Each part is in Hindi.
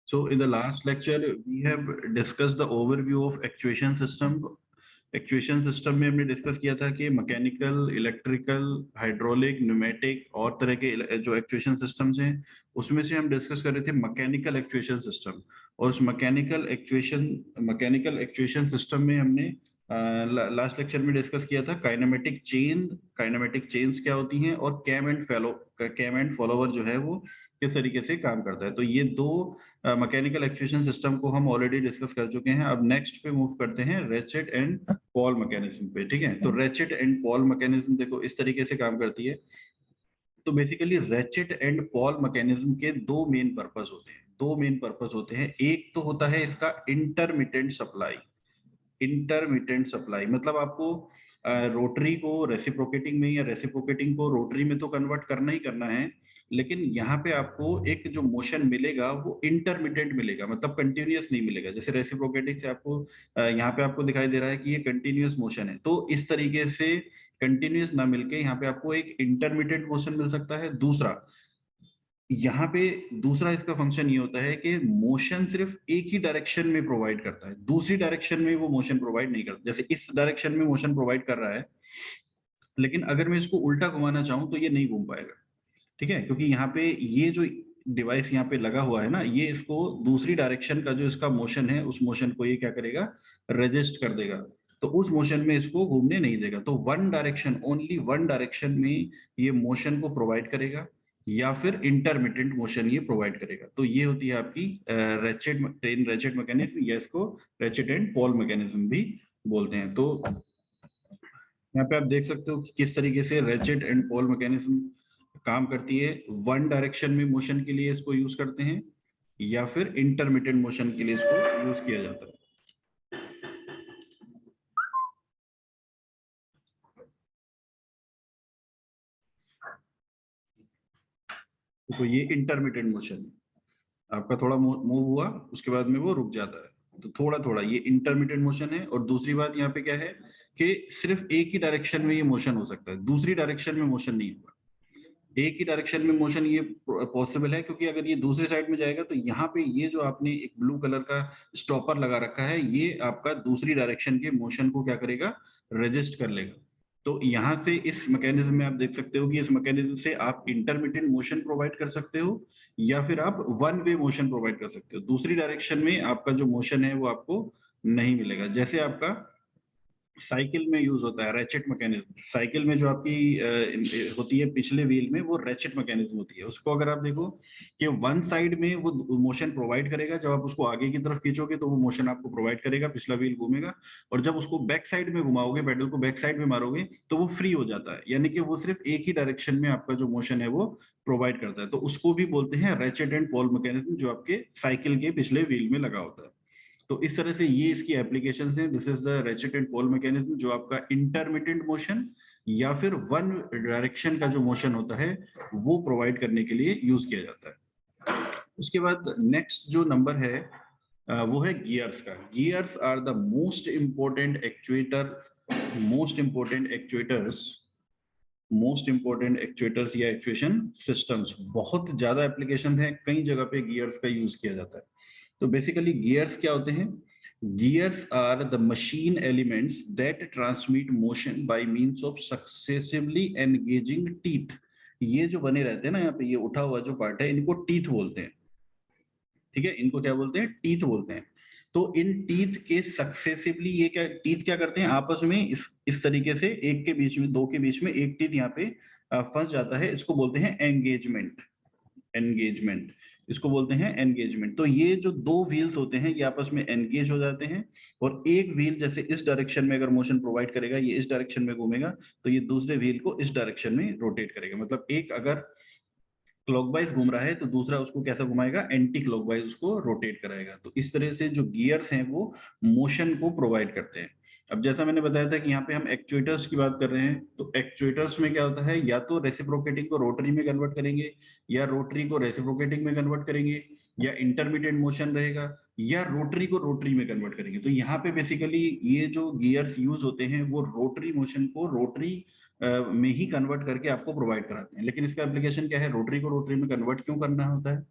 So in the last lecture, we have discussed the overview of actuation system. Actuation system में हमने डिस्कस किया था कि मैकेनिकल, इलेक्ट्रिकल, हाइड्रोलिक, न्यूमेटिक और तरह के जो एक्चुएशन सिस्टम्स हैं, उसमें से हम डिस्कस कर रहे थे मैकेनिकल एक्चुएशन सिस्टम। और उस मैकेनिकल एक्चुएशन सिस्टम में हमने लास्ट लेक्चर में डिस्कस किया था काइनेमेटिक चेन्स क्या होती हैं, और कैम एंड फॉलोवर जो है वो किस तरीके से काम करता है। तो ये दो मैकेनिकल एक्चुएशन सिस्टम को हम ऑलरेडी डिस्कस कर चुके हैं। अब नेक्स्ट पे मूव करते हैं रेचेट एंड पॉल मैकेनिज्म पे। ठीक है, तो रेचेट एंड पॉल मैकेनिज्म देखो इस तरीके से काम करती है। तो basically ratchet and Paul mechanism के दो मेन पर्पस होते हैं। एक तो होता है इसका इंटरमिटेंट सप्लाई, मतलब आपको रोटरी को रेसिप्रोकेटिंग में या रेसिप्रोकेटिंग को रोटरी में तो कन्वर्ट करना ही करना है, लेकिन यहाँ पे आपको एक जो मोशन मिलेगा वो इंटरमिटेंट मिलेगा, मतलब कंटिन्यूअस नहीं मिलेगा। जैसे रेसिप्रोकेटिंग से आपको यहाँ पे आपको दिखाई दे रहा है कि ये कंटिन्यूअस मोशन है, तो इस तरीके से कंटिन्यूअस ना मिलके यहाँ पे आपको एक इंटरमिटेंट मोशन मिल सकता है। दूसरा इसका फंक्शन ये होता है कि मोशन सिर्फ एक ही डायरेक्शन में प्रोवाइड करता है, दूसरी डायरेक्शन में वो मोशन प्रोवाइड नहीं करता। जैसे इस डायरेक्शन में मोशन प्रोवाइड कर रहा है, लेकिन अगर मैं इसको उल्टा घुमाना चाहूं तो ये नहीं घूम पाएगा। ठीक है, क्योंकि यहाँ पे ये जो डिवाइस यहाँ पे लगा हुआ है ना, ये इसको दूसरी डायरेक्शन का जो इसका मोशन है, उस मोशन को ये क्या करेगा, रजिस्ट कर देगा। तो उस मोशन में इसको घूमने नहीं देगा। तो ओनली वन डायरेक्शन में ये मोशन को प्रोवाइड करेगा, या फिर इंटरमिटेंट मोशन ये प्रोवाइड करेगा। तो ये होती है आपकी रेचेट मैकेनिज्म, या इसको रेचेट एंड पॉल मैकेनिज्म भी बोलते हैं। तो यहाँ पे आप देख सकते हो कि किस तरीके से रेचेट एंड पॉल मैकेनिज्म काम करती है। वन डायरेक्शन में मोशन के लिए इसको यूज करते हैं, या फिर इंटरमिटेंट मोशन के लिए इसको यूज किया जाता है। तो ये इंटरमिटेंट मोशन आपका थोड़ा मूव हुआ, उसके बाद में वो रुक जाता है, तो थोड़ा थोड़ा ये इंटरमिटेंट मोशन है। और दूसरी बात यहाँ पे क्या है कि सिर्फ एक ही डायरेक्शन में ये मोशन हो सकता है, दूसरी डायरेक्शन में मोशन नहीं होगा। एक ही डायरेक्शन में मोशन ये पॉसिबल है, क्योंकि अगर ये दूसरे साइड में जाएगा तो यहाँ पे ये जो आपने एक ब्लू कलर का स्टॉपर लगा रखा है, ये आपका दूसरी डायरेक्शन के मोशन को क्या करेगा, रजिस्ट कर लेगा। तो यहाँ से इस मैकेनिज्म में आप देख सकते हो कि इस मैकेनिज्म से आप इंटरमिटेंट मोशन प्रोवाइड कर सकते हो, या फिर आप वन वे मोशन प्रोवाइड कर सकते हो। दूसरी डायरेक्शन में आपका जो मोशन है वो आपको नहीं मिलेगा। जैसे आपका साइकिल में यूज होता है रेचेट मैकेनिज्म। साइकिल में जो आपकी होती है पिछले व्हील में, वो रेचेट मैकेनिज्म होती है। उसको अगर आप देखो कि वन साइड में वो मोशन प्रोवाइड करेगा, जब आप उसको आगे की तरफ खींचोगे तो वो मोशन आपको प्रोवाइड करेगा, पिछला व्हील घूमेगा। और जब उसको बैक साइड में घुमाओगे, पेडल को बैक साइड में मारोगे, तो वो फ्री हो जाता है, यानी कि वो सिर्फ एक ही डायरेक्शन में आपका जो मोशन है वो प्रोवाइड करता है। तो उसको भी बोलते हैं रेचेट एंड पॉल मैकेनिज्म, जो आपके साइकिल के पिछले व्हील में लगा होता है। तो इस तरह से ये इसकी एप्लीकेशंस हैं। This is the ratchet and Paul mechanism, जो आपका इंटरमिटेंट मोशन या फिर वन डायरेक्शन का जो मोशन होता है वो प्रोवाइड करने के लिए यूज किया जाता है। उसके बाद नेक्स्ट जो नंबर है वो है गियर्स का। Gears are the most important actuators या एक्चुएशन सिस्टम्स। बहुत ज्यादा एप्लीकेशन है, कई जगह पे गियर्स का यूज किया जाता है। तो बेसिकली गियर्स क्या होते हैं? Gears are the machine elements that transmit motion by means of successively engaging teeth. ये जो बने रहते हैं ना, यहाँ पे ये उठा हुआ जो पार्ट है, इनको टीथ बोलते हैं। ठीक है, इनको क्या बोलते हैं? टीथ बोलते हैं। तो इन टीथ के सक्सेसिवली ये क्या टीथ क्या करते हैं आपस में, इस तरीके से एक के बीच में, दो के बीच में एक टीथ यहाँ पे फंस जाता है, इसको बोलते हैं एंगेजमेंट। इसको बोलते हैं एंगेजमेंट। तो ये जो दो व्हील्स होते हैं ये आपस में एंगेज हो जाते हैं, और एक व्हील जैसे इस डायरेक्शन में अगर मोशन प्रोवाइड करेगा, ये इस डायरेक्शन में घूमेगा, तो ये दूसरे व्हील को इस डायरेक्शन में रोटेट करेगा। मतलब एक अगर क्लॉकवाइज घूम रहा है तो दूसरा उसको कैसा घुमाएगा, एंटी क्लॉकवाइज उसको रोटेट कराएगा। तो इस तरह से जो गियर्स हैं वो मोशन को प्रोवाइड करते हैं। अब जैसा मैंने बताया था कि यहाँ पे हम एक्चुएटर्स की बात कर रहे हैं, तो एक्चुएटर्स में क्या होता है, या तो रेसिप्रोकेटिंग को रोटरी में कन्वर्ट करेंगे, या रोटरी को रेसिप्रोकेटिंग में कन्वर्ट करेंगे, या इंटरमीडिएट मोशन रहेगा, या रोटरी को रोटरी में कन्वर्ट करेंगे। तो यहाँ पे बेसिकली ये जो गियर्स यूज होते हैं वो रोटरी मोशन को रोटरी में ही कन्वर्ट करके आपको प्रोवाइड कराते हैं। लेकिन इसका एप्लीकेशन क्या है, रोटरी को रोटरी में कन्वर्ट क्यों करना होता है?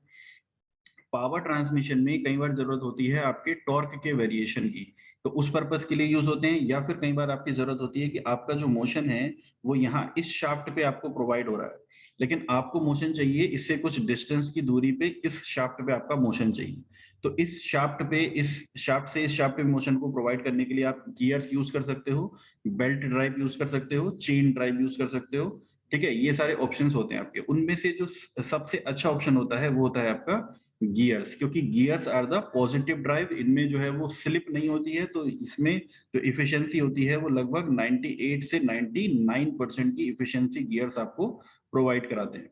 पावर ट्रांसमिशन में कई बार जरूरत होती है आपके टॉर्क के वेरिएशन की, तो उस पर्पस के लिए यूज होते हैं, या फिर कई बार आपकी जरूरत होती है कि आपका जो मोशन है वो यहाँ इस शाफ्ट पे आपको प्रोवाइड हो रहा है, लेकिन आपको मोशन चाहिए इससे कुछ डिस्टेंस की दूरी पे, इस शाफ्ट पे आपका मोशन चाहिए। तो इस शाफ्ट पे, इस शाफ्ट से इस शाफ्ट पे मोशन को प्रोवाइड करने के लिए आप गियर्स यूज कर सकते हो, बेल्ट ड्राइव यूज कर सकते हो, चेन ड्राइव यूज कर सकते हो। ठीक है, ये सारे ऑप्शंस होते हैं आपके। उनमें से जो सबसे अच्छा ऑप्शन होता है वो होता है आपका गियर्स, क्योंकि gears are the positive drive, इनमें जो है वो स्लिप नहीं होती है, तो इसमें जो इफिशियंसी होती है वो लगभग 98 से 99% की इफिशियंसी गियर्स आपको प्रोवाइड कराते हैं।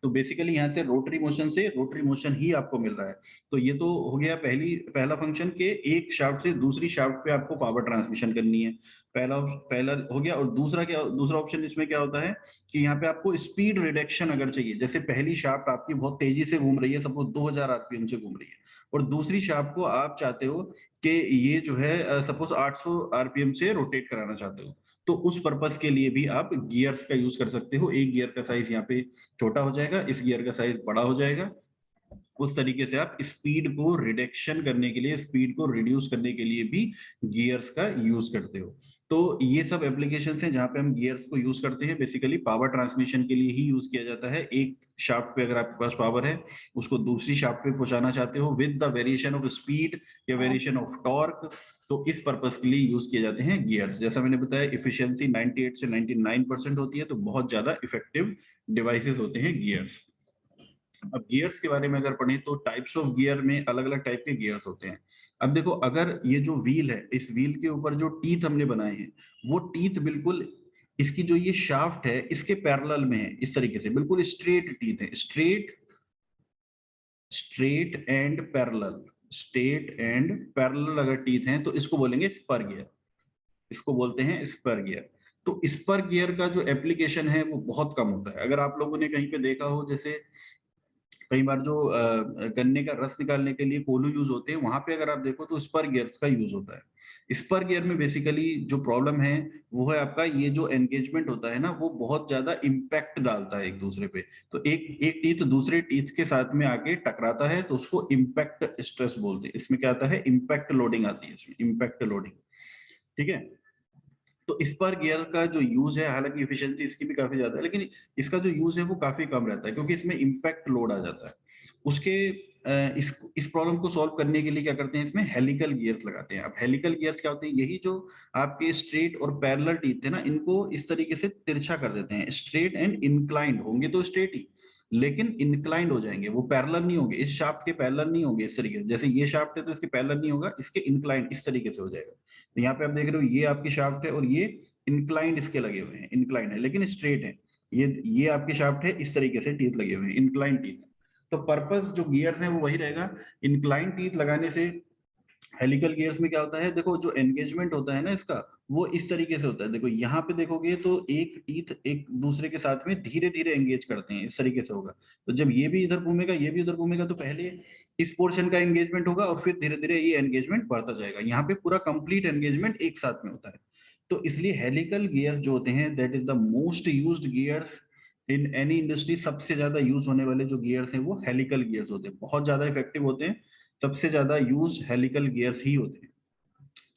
तो बेसिकली यहाँ से रोटरी मोशन ही आपको मिल रहा है। तो ये तो हो गया पहला फंक्शन के एक शाफ्ट से दूसरी शाफ्ट पे आपको पावर ट्रांसमिशन करनी है। पहला हो गया। और दूसरा ऑप्शन इसमें क्या होता है कि यहाँ पे आपको स्पीड रिडक्शन अगर चाहिए, जैसे पहली शाफ्ट आपकी बहुत तेजी से घूम रही है, सपोज 2000 आरपीएम से घूम रही है, और दूसरी शाफ्ट को आप चाहते हो कि ये जो है सपोज 800 आरपीएम से रोटेट कराना चाहते हो, तो उस पर्पस के लिए भी आप गियर्स का यूज कर सकते हो। एक गियर का साइज यहाँ पे छोटा हो जाएगा, इस गियर का साइज बड़ा हो जाएगा। उस तरीके से आप स्पीड को रिडक्शन करने के लिए, स्पीड को रिड्यूस करने के लिए भी गियर्स का यूज करते हो। तो ये सब एप्लीकेशंस हैं जहां पे हम गियर्स को यूज करते हैं। बेसिकली पावर ट्रांसमिशन के लिए ही यूज किया जाता है। एक शाफ्ट पे अगर आपके पास पावर है, उसको दूसरी शाफ्ट पे पहुंचाना चाहते हो with the variation of speed या वेरिएशन ऑफ टॉर्क, तो इस पर्पस के लिए यूज किए जाते हैं गियर्स। जैसा मैंने बताया, इफिशियंसी 98 से 99% होती है, तो बहुत ज्यादा इफेक्टिव डिवाइसेस होते हैं गियर्स। अब गियर्स के बारे में अगर पढ़ें तो टाइप्स ऑफ गियर में अलग अलग टाइप के गियर्स होते हैं। अब देखो, अगर ये जो व्हील है, इस व्हील के ऊपर जो टीथ हमने बनाए हैं, वो टीथ बिल्कुल इसकी जो ये शाफ्ट है इसके पैरेलल में है, इस तरीके से बिल्कुल स्ट्रेट टीथ है, straight straight and parallel, straight and parallel अगर टीथ हैं तो इसको बोलेंगे स्पर गियर, इसको बोलते हैं स्पर गियर। तो स्पर गियर का जो एप्लीकेशन है वो बहुत कम होता है। अगर आप लोगों ने कहीं पे देखा हो, जैसे कई बार जो गन्ने का रस निकालने के लिए कोल्हू यूज होते हैं, वहां पे अगर आप देखो तो स्पर गियर्स का यूज होता है। स्पर गियर में बेसिकली जो प्रॉब्लम है वो है आपका ये जो एंगेजमेंट होता है ना, वो बहुत ज्यादा इम्पैक्ट डालता है एक दूसरे पे। तो एक एक टीथ दूसरे टीथ के साथ में आके टकराता है, तो उसको इम्पैक्ट स्ट्रेस बोलते हैं। इसमें क्या आता है, इम्पैक्ट लोडिंग आती है, इसमें इम्पैक्ट लोडिंग। ठीक है। तो स्पर गियर का जो यूज है, हालांकि एफिशिएंसी इसकी भी काफी ज्यादा है, लेकिन इसका जो यूज है वो काफी कम रहता है, क्योंकि इसमें इम्पैक्ट लोड आ जाता है। उसके इस प्रॉब्लम को सॉल्व करने के लिए क्या करते हैं, इसमें हेलिकल गियर्स लगाते हैं। अब हेलिकल गियर्स क्या होते हैं, यही जो आपके स्ट्रेट और पैरेलल टीथ थे ना, इनको इस तरीके से तिरछा कर देते हैं। स्ट्रेट एंड इंक्लाइंड होंगे तो स्ट्रेट ही, लेकिन इंक्लाइंड हो जाएंगे, वो पैरेलल नहीं होंगे, इस शाफ्ट के पैरेलल नहीं होंगे। इस तरीके से जैसे ये शाफ्ट है तो इसके पैरेलल नहीं होगा, इसके इंक्लाइंड इस तरीके से हो जाएगा। तो यहाँ पे आप देख रहे हो, ये आपकी शाफ्ट है और ये इंक्लाइंड इसके लगे हुए हैं, इंक्लाइंड है लेकिन स्ट्रेट है। ये आपकी शाफ्ट है, इस तरीके से टीथ लगे हुए हैं, इंक्लाइंड टीथ। तो पर्पस जो गियर्स है वो वही रहेगा। इंक्लाइंड टीथ लगाने से हेलिकल गियर्स में क्या होता है, देखो जो एंगेजमेंट होता है ना इसका, वो इस तरीके से होता है। देखो यहाँ पे देखोगे तो एक टीथ एक दूसरे के साथ में धीरे धीरे एंगेज करते हैं, इस तरीके से होगा। तो जब ये भी इधर घूमेगा, ये भी उधर घूमेगा, तो पहले इस पोर्शन का एंगेजमेंट होगा और फिर धीरे धीरे ये एंगेजमेंट बढ़ता जाएगा। यहाँ पे पूरा कंप्लीट एंगेजमेंट एक साथ में होता है। तो इसलिए हेलिकल गियर्स जो होते हैं, that is the most used gears in any industry. सबसे ज्यादा यूज होने वाले जो गियर्स हैं वो हेलिकल गियर्स होते हैं, बहुत ज्यादा इफेक्टिव होते हैं। सबसे ज्यादा यूज हेलिकल गियर्स ही होते हैं।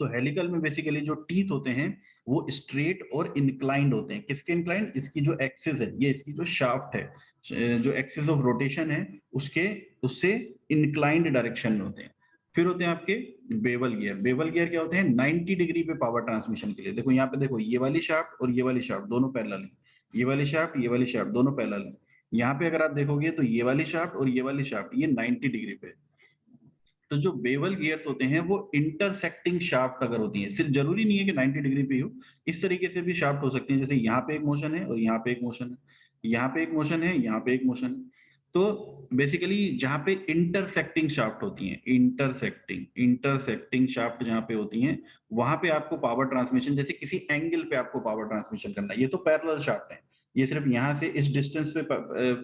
तो हेलिकल में बेसिकली जो टीथ होते हैं वो स्ट्रेट और इंक्लाइंड होते हैं। किसके इंक्लाइंड, इसकी जो एक्सिस है, ये इसकी जो शाफ्ट है, जो एक्सिस ऑफ रोटेशन है उसके उससे इंक्लाइंड डायरेक्शन में होते हैं। फिर होते हैं आपके बेवल गियर। बेवल गियर क्या होते हैं, 90 डिग्री पे पावर ट्रांसमिशन के लिए। देखो यहाँ पे देखो, ये वाली शाफ्ट और ये वाली शाफ्ट दोनों पैरेलल है, ये वाली शाफ्ट ये वाली शाफ्ट दोनों पैरेलल है। यहाँ पे अगर आप देखोगे तो ये वाली शाफ्ट और ये वाली शाफ्ट ये 90 डिग्री पे है। तो जो बेवल गियर्स होते हैं वो इंटरसेक्टिंग शाफ्ट अगर होती हैं, सिर्फ जरूरी नहीं है कि 90 डिग्री पे हो, इस तरीके से भी शाफ्ट हो सकती हैं। जैसे यहाँ पे एक मोशन है और यहाँ पे एक मोशन है, यहाँ पे एक मोशन है, यहाँ पे एक मोशन है। तो बेसिकली जहाँ पे इंटरसेक्टिंग शाफ्ट होती हैं, इंटरसेक्टिंग शाफ्ट जहाँ पे होती हैं, वहां पे आपको पावर ट्रांसमिशन, जैसे किसी एंगल पे आपको पावर ट्रांसमिशन करना है। ये तो पैरेलल शाफ्ट है, ये सिर्फ यहाँ से इस डिस्टेंस पे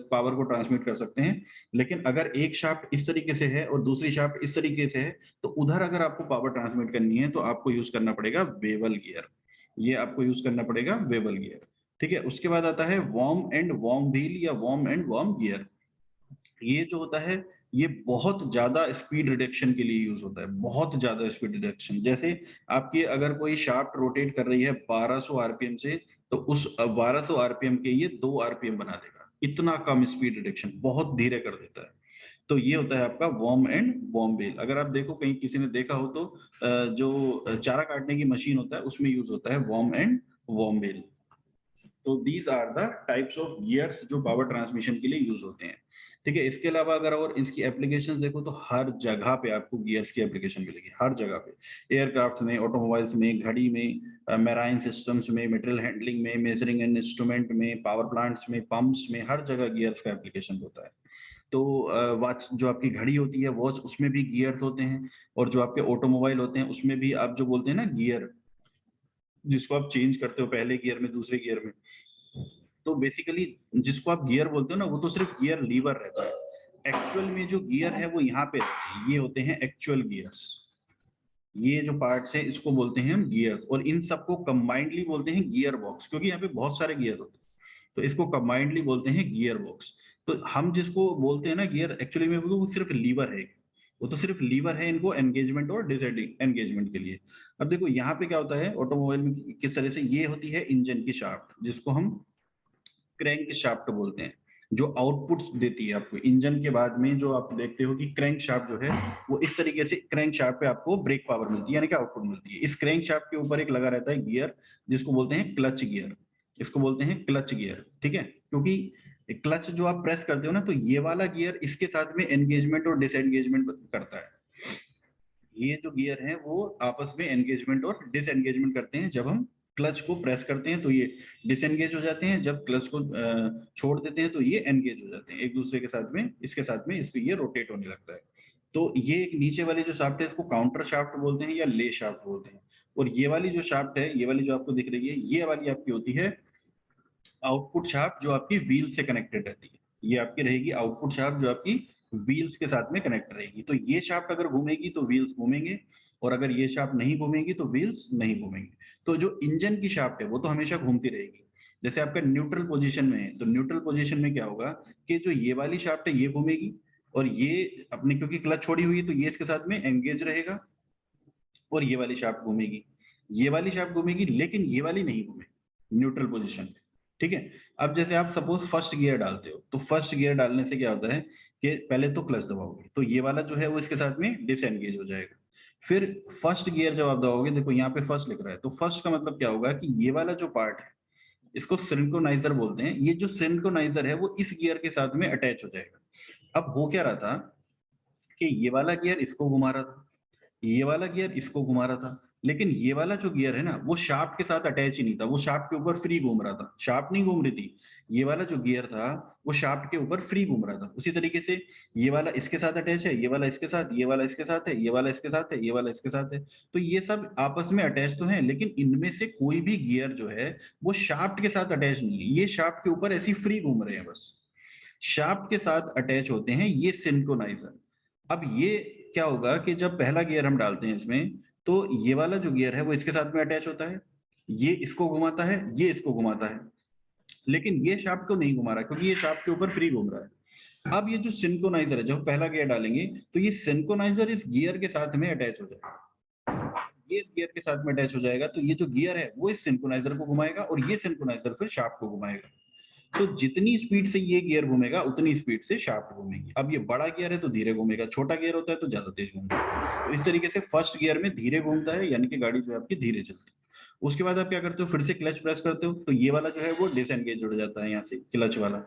पावर को ट्रांसमिट कर सकते हैं। लेकिन अगर एक शाफ्ट इस तरीके से है और दूसरी शाफ्ट इस तरीके से है, तो उधर अगर आपको पावर ट्रांसमिट करनी है तो आपको यूज करना पड़ेगा वेवल गियर। ये आपको यूज करना पड़ेगा वेवल गियर। ठीक है। उसके बाद आता है वॉर्म एंड वॉर्म व्हील या वॉर्म एंड वॉर्म गियर। ये जो होता है ये बहुत ज्यादा स्पीड रिडक्शन के लिए यूज होता है, बहुत ज्यादा स्पीड रिडक्शन। जैसे आपकी अगर कोई शाफ्ट रोटेट कर रही है 1200 आरपीएम से, तो उस 1200 आरपीएम के ये 2 आरपीएम बना देगा। इतना कम स्पीड रिडक्शन, बहुत धीरे कर देता है। तो ये होता है आपका वॉर्म एंड वॉर्म बेल। अगर आप देखो कहीं किसी ने देखा हो तो जो चारा काटने की मशीन होता है उसमें यूज होता है वॉर्म एंड वॉर्म बेल। तो these are the types of gears जो पावर ट्रांसमिशन के लिए यूज होते हैं। ठीक है, इसके अलावा अगर और इसकी एप्लीकेशंस देखो तो हर जगह पे आपको गियर्स की एप्लीकेशन मिलेगी, हर जगह पे। एयरक्राफ्ट में, ऑटोमोबाइल्स में, घड़ी में, मैराइन सिस्टम्स में, मटेरियल हैंडलिंग में, मेजरिंग एंड इंस्ट्रूमेंट में, पावर प्लांट्स में, पंप्स में, हर जगह गियर्स का एप्लीकेशन होता है। तो वॉच जो आपकी घड़ी होती है, वॉच, उसमें भी गियर्स होते हैं। और जो आपके ऑटोमोबाइल होते हैं उसमें भी आप जो बोलते हैं ना गियर, जिसको आप चेंज करते हो पहले गियर में दूसरे गियर में, तो बेसिकली जिसको आप गियर बोलते हो ना, वो तो सिर्फ गियर लीवर रहता है। एक्चुअल में जो गियर है वो यहाँ पे रहते हैं, ये होते हैं एक्चुअल गियर्स। ये जो पार्ट्स है इसको बोलते हैं हम गियर्स, और इन सबको कंबाइंडली बोलते हैं गियर बॉक्स, क्योंकि यहाँ पे बहुत सारे गियर होते हैं, तो इसको कंबाइंडली बोलते हैं गियर बॉक्स। तो हम जिसको बोलते हैं ना गियर, एक्चुअली में वो सिर्फ लीवर है, वो तो सिर्फ लीवर है इनको एंगेजमेंट और डिसएंगेजमेंट के लिए। अब देखो यहाँ पे क्या होता है ऑटोमोबाइल में, किस तरह से ये होती है इंजन की शाफ्ट, जिसको हम क्रैंक शाफ्ट बोलते हैं, जो आउटपुट देती है आपको इंजन के बाद में। जो आप देखते हो कि क्रैंक शाफ्ट जो है वो इस तरीके से, क्रैंक शाफ्ट पे आपको ब्रेक पावर मिलती है, यानी कि आउटपुट मिलती है। इस क्रैंक शाफ्ट के ऊपर एक लगा रहता है गियर, जिसको बोलते हैं क्लच गियर, इसको बोलते हैं क्लच गियर। ठीक है, क्योंकि क्लच जो आप प्रेस करते हो ना, तो ये वाला गियर इसके साथ में एंगेजमेंट और डिसएंगेजमेंट करता है। ये जो गियर हैं वो आपस में एंगेजमेंट और डिसएंगेजमेंट करते हैं। जब हम क्लच को प्रेस करते हैं तो ये डिसएंगेज हो जाते हैं, जब क्लच को छोड़ देते हैं तो ये एंगेज हो जाते हैं एक दूसरे के साथ में, इसके साथ में इसको ये रोटेट होने लगता है। तो ये एक नीचे वाली जो शाफ्ट है इसको काउंटर शाफ्ट बोलते हैं या ले शाफ्ट बोलते हैं। और ये वाली जो शाफ्ट है, ये वाली जो आपको दिख रही है, ये वाली आपकी होती है आउटपुट शाफ्ट, जो आपकी व्हील से कनेक्टेड रहती है। ये आपकी रहेगी आउटपुट शाफ्ट जो आपकी व्हील्स के साथ में कनेक्ट रहेगी। तो ये शाफ्ट अगर घूमेगी तो व्हील्स घूमेंगे, और अगर ये शाफ्ट नहीं घूमेगी तो व्हील्स नहीं घूमेंगे। तो जो इंजन की शाफ्ट है वो तो हमेशा घूमती रहेगी। जैसे आपका न्यूट्रल पोजीशन में है, तो न्यूट्रल पोजीशन में क्या होगा कि जो ये वाली शाफ्ट है ये घूमेगी, और ये अपने क्योंकि क्लच छोड़ी हुई है तो ये इसके साथ में एंगेज रहेगा, और ये वाली शाफ्ट घूमेगी। ये वाली शाफ्ट घूमेगी लेकिन ये वाली नहीं घूमेगी न्यूट्रल पोजीशन पे। ठीक है, अब जैसे आप सपोज फर्स्ट गियर डालते हो, तो फर्स्ट गियर डालने से क्या होता है कि पहले तो क्लच दबाओगे तो ये वाला जो है वो इसके साथ में डिसएंगेज हो जाएगा। फिर फर्स्ट गियर जब आप दबाओगे, देखो यहाँ पे फर्स्ट लिख रहा है, तो फर्स्ट का मतलब क्या होगा कि ये वाला जो पार्ट है इसको सिंक्रोनाइजर बोलते हैं। ये जो सिंक्रोनाइजर है वो इस गियर के साथ में अटैच हो जाएगा। अब हो क्या रहा था कि ये वाला गियर इसको घुमा रहा था, ये वाला गियर इसको घुमा रहा था, लेकिन ये वाला जो गियर है ना वो शाफ्ट के साथ अटैच ही नहीं था, वो शाफ्ट के ऊपर फ्री घूम रहा था, शाफ्ट नहीं घूम रही थी। ये वाला जो गियर था वो शाफ्ट के ऊपर फ्री घूम रहा था। उसी तरीके से ये वाला इसके साथ अटैच है, ये वाला इसके साथ, ये वाला इसके साथ है, ये वाला इसके साथ है, ये वाला इसके साथ है। तो ये सब आपस में अटैच तो है, लेकिन इनमें से कोई भी गियर जो है वो शाफ्ट के साथ अटैच नहीं है, ये शाफ्ट के ऊपर ऐसी फ्री घूम रहे हैं बस। शाफ्ट के साथ अटैच होते हैं ये सिंक्रोनाइजर। अब ये क्या होगा कि जब पहला गियर हम डालते हैं इसमें, तो ये वाला जो गियर है वो इसके साथ में अटैच होता है, ये इसको घुमाता है, ये इसको घुमाता है, लेकिन ये शाफ्ट को नहीं घुमा रहा क्योंकि ये शाफ्ट के ऊपर फ्री घूम रहा है। अब ये जो सिंक्रोनाइजर है, जब पहला गियर डालेंगे तो ये सिंक्रोनाइजर इस गियर के साथ में अटैच हो जाएगा, ये इस गियर के साथ में अटैच हो जाएगा। तो ये जो गियर है वो इस सिंक्रोनाइजर को घुमाएगा, और ये सिंक्रोनाइजर फिर शाफ्ट को घुमाएगा। तो जितनी स्पीड से ये गियर घूमेगा उतनी स्पीड से शाफ्ट घूमेगी। अब ये बड़ा गियर है तो धीरे घूमेगा, छोटा गियर होता है तो ज्यादा तेज घूमेगा। तो इस तरीके से फर्स्ट गियर में धीरे घूमता है, यानी कि गाड़ी जो है आपकी धीरे चलती है। उसके बाद आप क्या करते हो, फिर से क्लच प्रेस करते हो, तो ये वाला जो है वो डिसएंगेज जुड़ जाता है यहाँ से, क्लच वाला।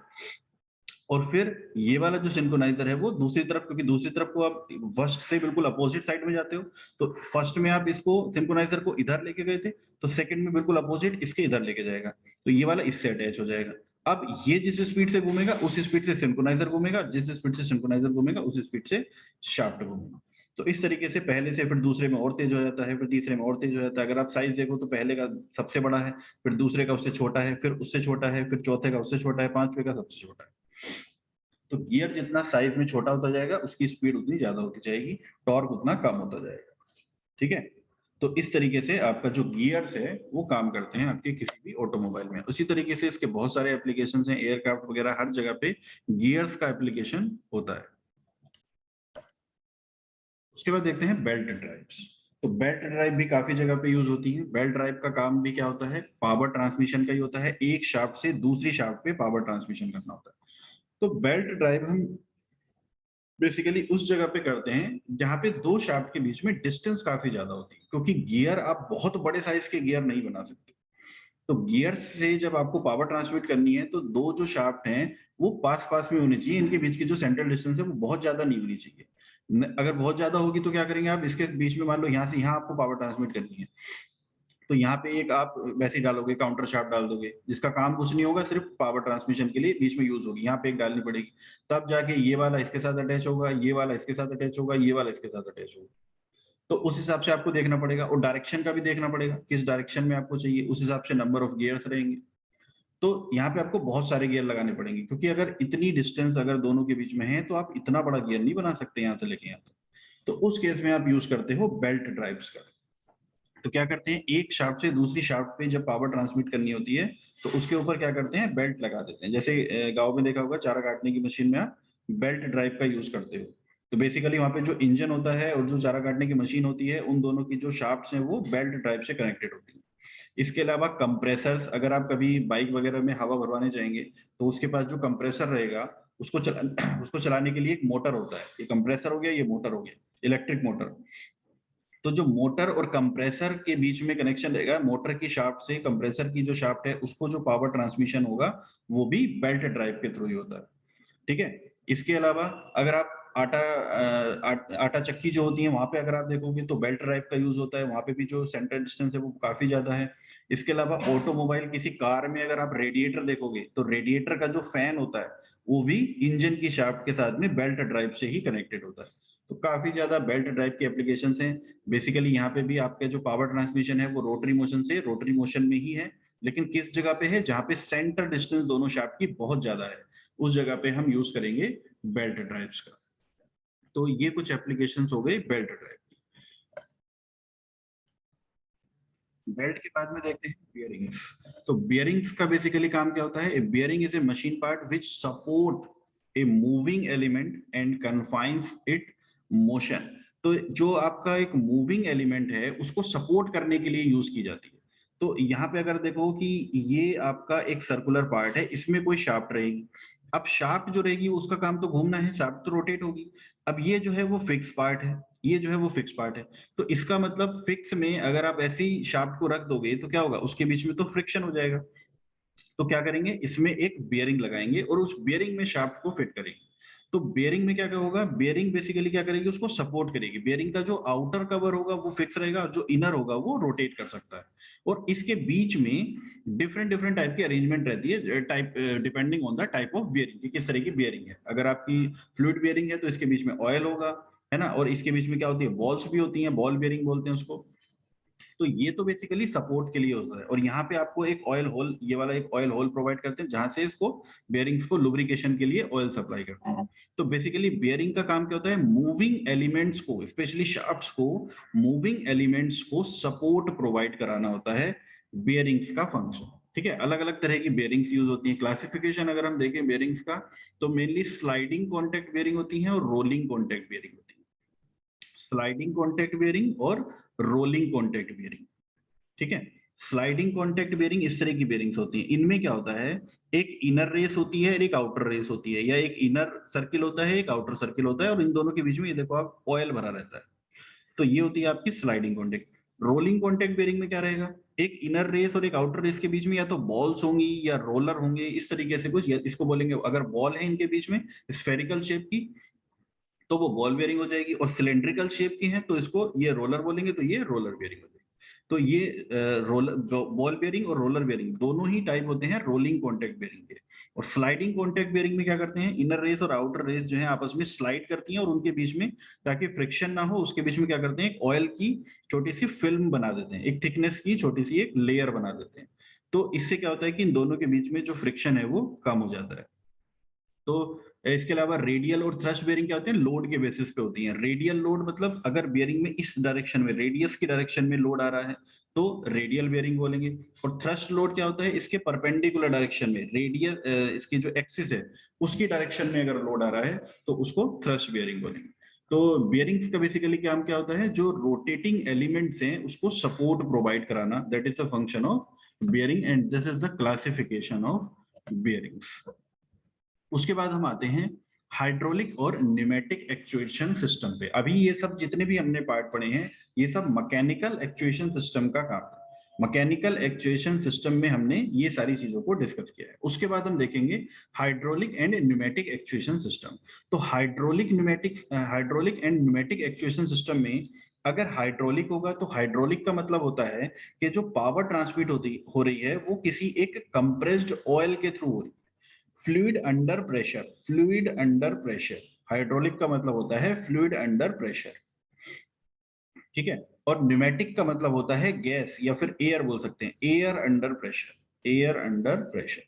और फिर ये वाला जो सिंक्रोनाइजर है वो दूसरी तरफ, क्योंकि दूसरी तरफ को आप फर्स्ट से बिल्कुल अपोजिट साइड में जाते हो, तो फर्स्ट में आप इसको सिंक्रोनाइजर को इधर लेके गए थे, तो सेकंड में बिल्कुल अपोजिट इसके इधर लेके जाएगा, तो ये वाला इससे अटैच हो जाएगा। अब ये जिस स्पीड से घूमेगा उस स्पीड से सिंक्रोनाइजर घूमेगा, जिस स्पीड से सिंक्रोनाइजर घूमेगा उस स्पीड से शाफ्ट घूमेगा। तो इस तरीके से पहले से फिर दूसरे में और तेज हो जाता है, फिर तीसरे में और तेज हो जाता है। अगर आप साइज देखो तो पहले का सबसे बड़ा है, फिर दूसरे का उससे छोटा है, फिर उससे छोटा है, फिर चौथे का उससे छोटा है, पांचवे का सबसे छोटा है। तो गियर जितना साइज में छोटा होता जाएगा उसकी स्पीड उतनी ज्यादा होती जाएगी, टॉर्क उतना कम होता जाएगा। ठीक है, तो इस तरीके से आपका जो गियर्स है वो काम करते हैं आपके किसी भी ऑटोमोबाइल में। उसी तरीके से इसके बहुत सारे एप्लीकेशन हैं, एयरक्राफ्ट वगैरह हर जगह पे गियर्स का एप्लीकेशन होता है। उसके बाद देखते हैं बेल्ट ड्राइव्स। तो बेल्ट ड्राइव भी काफी जगह पे यूज होती है। बेल्ट ड्राइव का काम भी क्या होता है, पावर ट्रांसमिशन का ही होता है, एक शाफ्ट से दूसरी शाफ्ट पे पावर ट्रांसमिशन करना होता है। तो बेल्ट ड्राइव हम बेसिकली उस जगह पे करते हैं जहां पे दो शाफ्ट के बीच में डिस्टेंस काफी ज्यादा होती है, क्योंकि गियर आप बहुत बड़े साइज के गियर नहीं बना सकते। तो गियर से जब आपको पावर ट्रांसमिट करनी है तो दो जो शाफ्ट हैं वो पास पास में होनी चाहिए, इनके बीच की जो सेंट्रल डिस्टेंस है वो बहुत ज्यादा नहीं होनी चाहिए। अगर बहुत ज्यादा होगी तो क्या करेंगे आप, इसके बीच में मान लो यहाँ से यहाँ आपको पावर ट्रांसमिट करनी है, तो यहाँ पे एक आप वैसे ही डालोगे, काउंटर शाफ्ट डाल दोगे जिसका काम कुछ नहीं होगा, सिर्फ पावर ट्रांसमिशन के लिए बीच में यूज होगी, यहाँ पे एक डालनी पड़ेगी। तब जाके ये वाला इसके साथ अटैच होगा, ये वाला इसके साथ अटैच होगा, ये वाला इसके साथ अटैच होगा। तो उस हिसाब से आपको देखना पड़ेगा, और डायरेक्शन का भी देखना पड़ेगा किस डायरेक्शन में आपको चाहिए, उस हिसाब से नंबर ऑफ गियर्स रहेंगे। तो यहाँ पे आपको बहुत सारे गियर लगाने पड़ेंगे, क्योंकि अगर इतनी डिस्टेंस अगर दोनों के बीच में है तो आप इतना बड़ा गियर नहीं बना सकते यहाँ से लेके यहाँ तक। तो उस केस में आप यूज करते हो बेल्ट ड्राइव्स का। तो क्या करते हैं, एक शाफ्ट से दूसरी शाफ्ट पे जब पावर ट्रांसमिट करनी होती है तो उसके ऊपर क्या करते हैं, बेल्ट लगा देते हैं। जैसे गांव में देखा होगा चारा काटने की मशीन में आप बेल्ट ड्राइव का यूज करते हो। तो बेसिकली वहां पे जो इंजन होता है और जो चारा काटने की मशीन होती है, उन दोनों की जो शाफ्ट हैं वो बेल्ट ड्राइव से कनेक्टेड होती है। इसके अलावा कंप्रेसर्स, अगर आप कभी बाइक वगैरह में हवा भरवाने जाएंगे तो उसके पास जो कंप्रेसर रहेगा उसको उसको चलाने के लिए एक मोटर होता है। ये कंप्रेसर हो गया, ये मोटर हो गया, इलेक्ट्रिक मोटर। तो जो मोटर और कंप्रेसर के बीच में कनेक्शन रहेगा, मोटर की शाफ्ट से कंप्रेसर की जो शाफ्ट है उसको जो पावर ट्रांसमिशन होगा वो भी बेल्ट ड्राइव के थ्रू ही होता है। ठीक है। इसके अलावा अगर आप आटा चक्की जो होती है वहां पे अगर आप देखोगे तो बेल्ट ड्राइव का यूज होता है, वहां पे भी जो सेंट्रल डिस्टेंस है वो काफी ज्यादा है। इसके अलावा ऑटोमोबाइल किसी कार में अगर आप रेडिएटर देखोगे तो रेडिएटर का जो फैन होता है वो भी इंजन की शाफ्ट के साथ में बेल्ट ड्राइव से ही कनेक्टेड होता है। तो काफी ज्यादा बेल्ट ड्राइव की एप्लीकेशन हैं। बेसिकली यहाँ पे भी आपका जो पावर ट्रांसमिशन है वो रोटरी मोशन से रोटरी मोशन में ही है, लेकिन किस जगह पे है, जहाँ पे सेंटर डिस्टेंस दोनों शाफ्ट की बहुत ज्यादा है, उस जगह पे हम यूज करेंगे बेल्ट ड्राइव्स का। तो ये कुछ एप्लीकेशंस हो गई बेल्ट ड्राइव। बेल्ट के बाद में देखते हैं बियरिंग्स। तो बियरिंग्स का बेसिकली काम क्या होता है, bearing is a machine part which support a moving element and confines it motion. तो जो आपका एक मूविंग एलिमेंट है उसको सपोर्ट करने के लिए यूज की जाती है। तो यहाँ पे अगर देखो कि ये आपका एक सर्कुलर पार्ट है, इसमें कोई शाफ्ट रहेगी। अब शाफ्ट जो रहेगी उसका काम तो घूमना है, शाफ्ट तो रोटेट होगी। अब ये जो है वो फिक्स पार्ट है, ये जो है वो फिक्स पार्ट है। तो इसका मतलब फिक्स में अगर आप ऐसे ही शाफ्ट को रख दोगे तो क्या होगा, उसके बीच में तो फ्रिक्शन हो जाएगा। तो क्या करेंगे, इसमें एक बियरिंग लगाएंगे और उस बियरिंग में शाफ्ट को फिट करेंगे। तो बियरिंग में क्या क्या होगा, बियरिंग बेसिकली क्या करेगी, उसको सपोर्ट करेगी। बियरिंग का जो आउटर कवर होगा वो फिक्स रहेगा और जो इनर होगा वो रोटेट कर सकता है। और इसके बीच में डिफरेंट डिफरेंट टाइप की अरेंजमेंट रहती है, type depending on the type of bearing कि किस तरह की बियरिंग है। अगर आपकी फ्लूइड बियरिंग है तो इसके बीच में ऑयल होगा, है ना, और इसके बीच में क्या होती है, बॉल्स भी होती हैं, बॉल बियरिंग बोलते हैं उसको। तो ये तो बेसिकली सपोर्ट के लिए होता है। और यहाँ पे आपको एक ऑयल होल, ये वाला एक ऑयल होल प्रोवाइड करते हैं जहां से इसको बेयरिंग्स को लुब्रिकेशन के लिए ऑयल सप्लाई करते हैं। तो बेसिकली बेयरिंग का काम क्या होता है, मूविंग एलिमेंट्स को, स्पेशली शाफ्ट्स को, मूविंग एलिमेंट्स को सपोर्ट प्रोवाइड कराना होता है बेयरिंग्स का फंक्शन। ठीक है। अलग अलग तरह की बेयरिंग्स यूज होती है। क्लासिफिकेशन अगर हम देखें बेयरिंग्स का तो मेनली स्लाइडिंग कॉन्टेक्ट बेयरिंग होती है और रोलिंग कॉन्टेक्ट बेयरिंग होती है। स्लाइडिंग कॉन्टेक्ट बेयरिंग और रोलिंग कॉन्टेक्ट बेयरिंग। ठीक है। स्लाइडिंग कॉन्टेक्ट बेयरिंग इस तरह की बेयरिंग्स होती है। इनमें क्या होता है, एक इनर रेस होती है और एक आउटर रेस होती है, या एक इनर सर्किल होता है एक आउटर सर्किल होता है, और इन दोनों के बीच में ये देखो आप ऑयल भरा रहता है। तो ये होती है आपकी sliding contact. Rolling contact bearing में क्या रहेगा, एक इनर रेस और एक आउटर रेस के बीच में या तो बॉल्स होंगी या रोलर होंगे, इस तरीके से कुछ, या इसको बोलेंगे अगर बॉल है इनके बीच में स्फेरिकल शेप की तो वो बॉल बेयरिंग हो जाएगी, और सिलेंड्रिकल शेप की है तो इसको ये रोलर बोलेंगे तो ये रोलर बेयरिंग हो जाएगी। तो ये रोलर बॉल बेयरिंग और रोलर बेयरिंग दोनों ही टाइप होते हैं रोलिंग कॉन्टेक्ट बेयरिंग के। और स्लाइडिंग कॉन्टेक्ट बेयरिंग में क्या करते हैं, इनर रेस और आउटर रेस जो है आपस में स्लाइड करती हैं और उनके बीच में, ताकि फ्रिक्शन ना हो, उसके बीच में क्या करते हैं, एक ऑयल की छोटी सी फिल्म बना देते हैं, एक थिकनेस की छोटी सी एक लेयर बना देते हैं। तो इससे क्या होता है कि इन दोनों के बीच में जो फ्रिक्शन है वो कम हो जाता है। तो इसके अलावा रेडियल और थ्रस्ट बेयरिंग क्या होते हैं, लोड के बेसिस पे होती हैं। रेडियल लोड मतलब अगर बेयरिंग में इस डायरेक्शन में, रेडियस की डायरेक्शन में लोड आ रहा है तो रेडियल बेयरिंग बोलेंगे। और थ्रस्ट लोड क्या होता है, इसके परपेंडिकुलर डायरेक्शन में, रेडियल इसकी जो एक्सिस है उसकी डायरेक्शन में अगर लोड आ रहा है तो उसको थ्रस्ट बेयरिंग बोलेंगे। तो बियरिंग्स का बेसिकली काम क्या होता है, जो रोटेटिंग एलिमेंट्स हैं उसको सपोर्ट प्रोवाइड कराना, that is a function of bearing and this is the classification of bearings. उसके बाद हम आते हैं हाइड्रोलिक और न्यूमेटिक एक्चुएशन सिस्टम पे। अभी ये सब जितने भी हमने पार्ट पढ़े हैं ये सब मैकेनिकल एक्चुएशन सिस्टम का काम है। मैकेनिकल एक्चुएशन सिस्टम में हमने ये सारी चीजों को डिस्कस किया है। उसके बाद हम देखेंगे hydraulic and pneumatic actuation system. तो hydraulic and pneumatic actuation system में अगर हाइड्रोलिक होगा तो हाइड्रोलिक का मतलब होता है कि जो पावर ट्रांसमिट हो रही है वो किसी एक कंप्रेस्ड ऑयल के थ्रू हो रही है। Fluid under pressure, fluid under pressure, hydraulic का मतलब होता है फ्लूइड अंडर प्रेशर, ठीक है। और न्यूमेटिक का मतलब होता है गैस या फिर एयर बोल सकते हैं, air under pressure, air under pressure,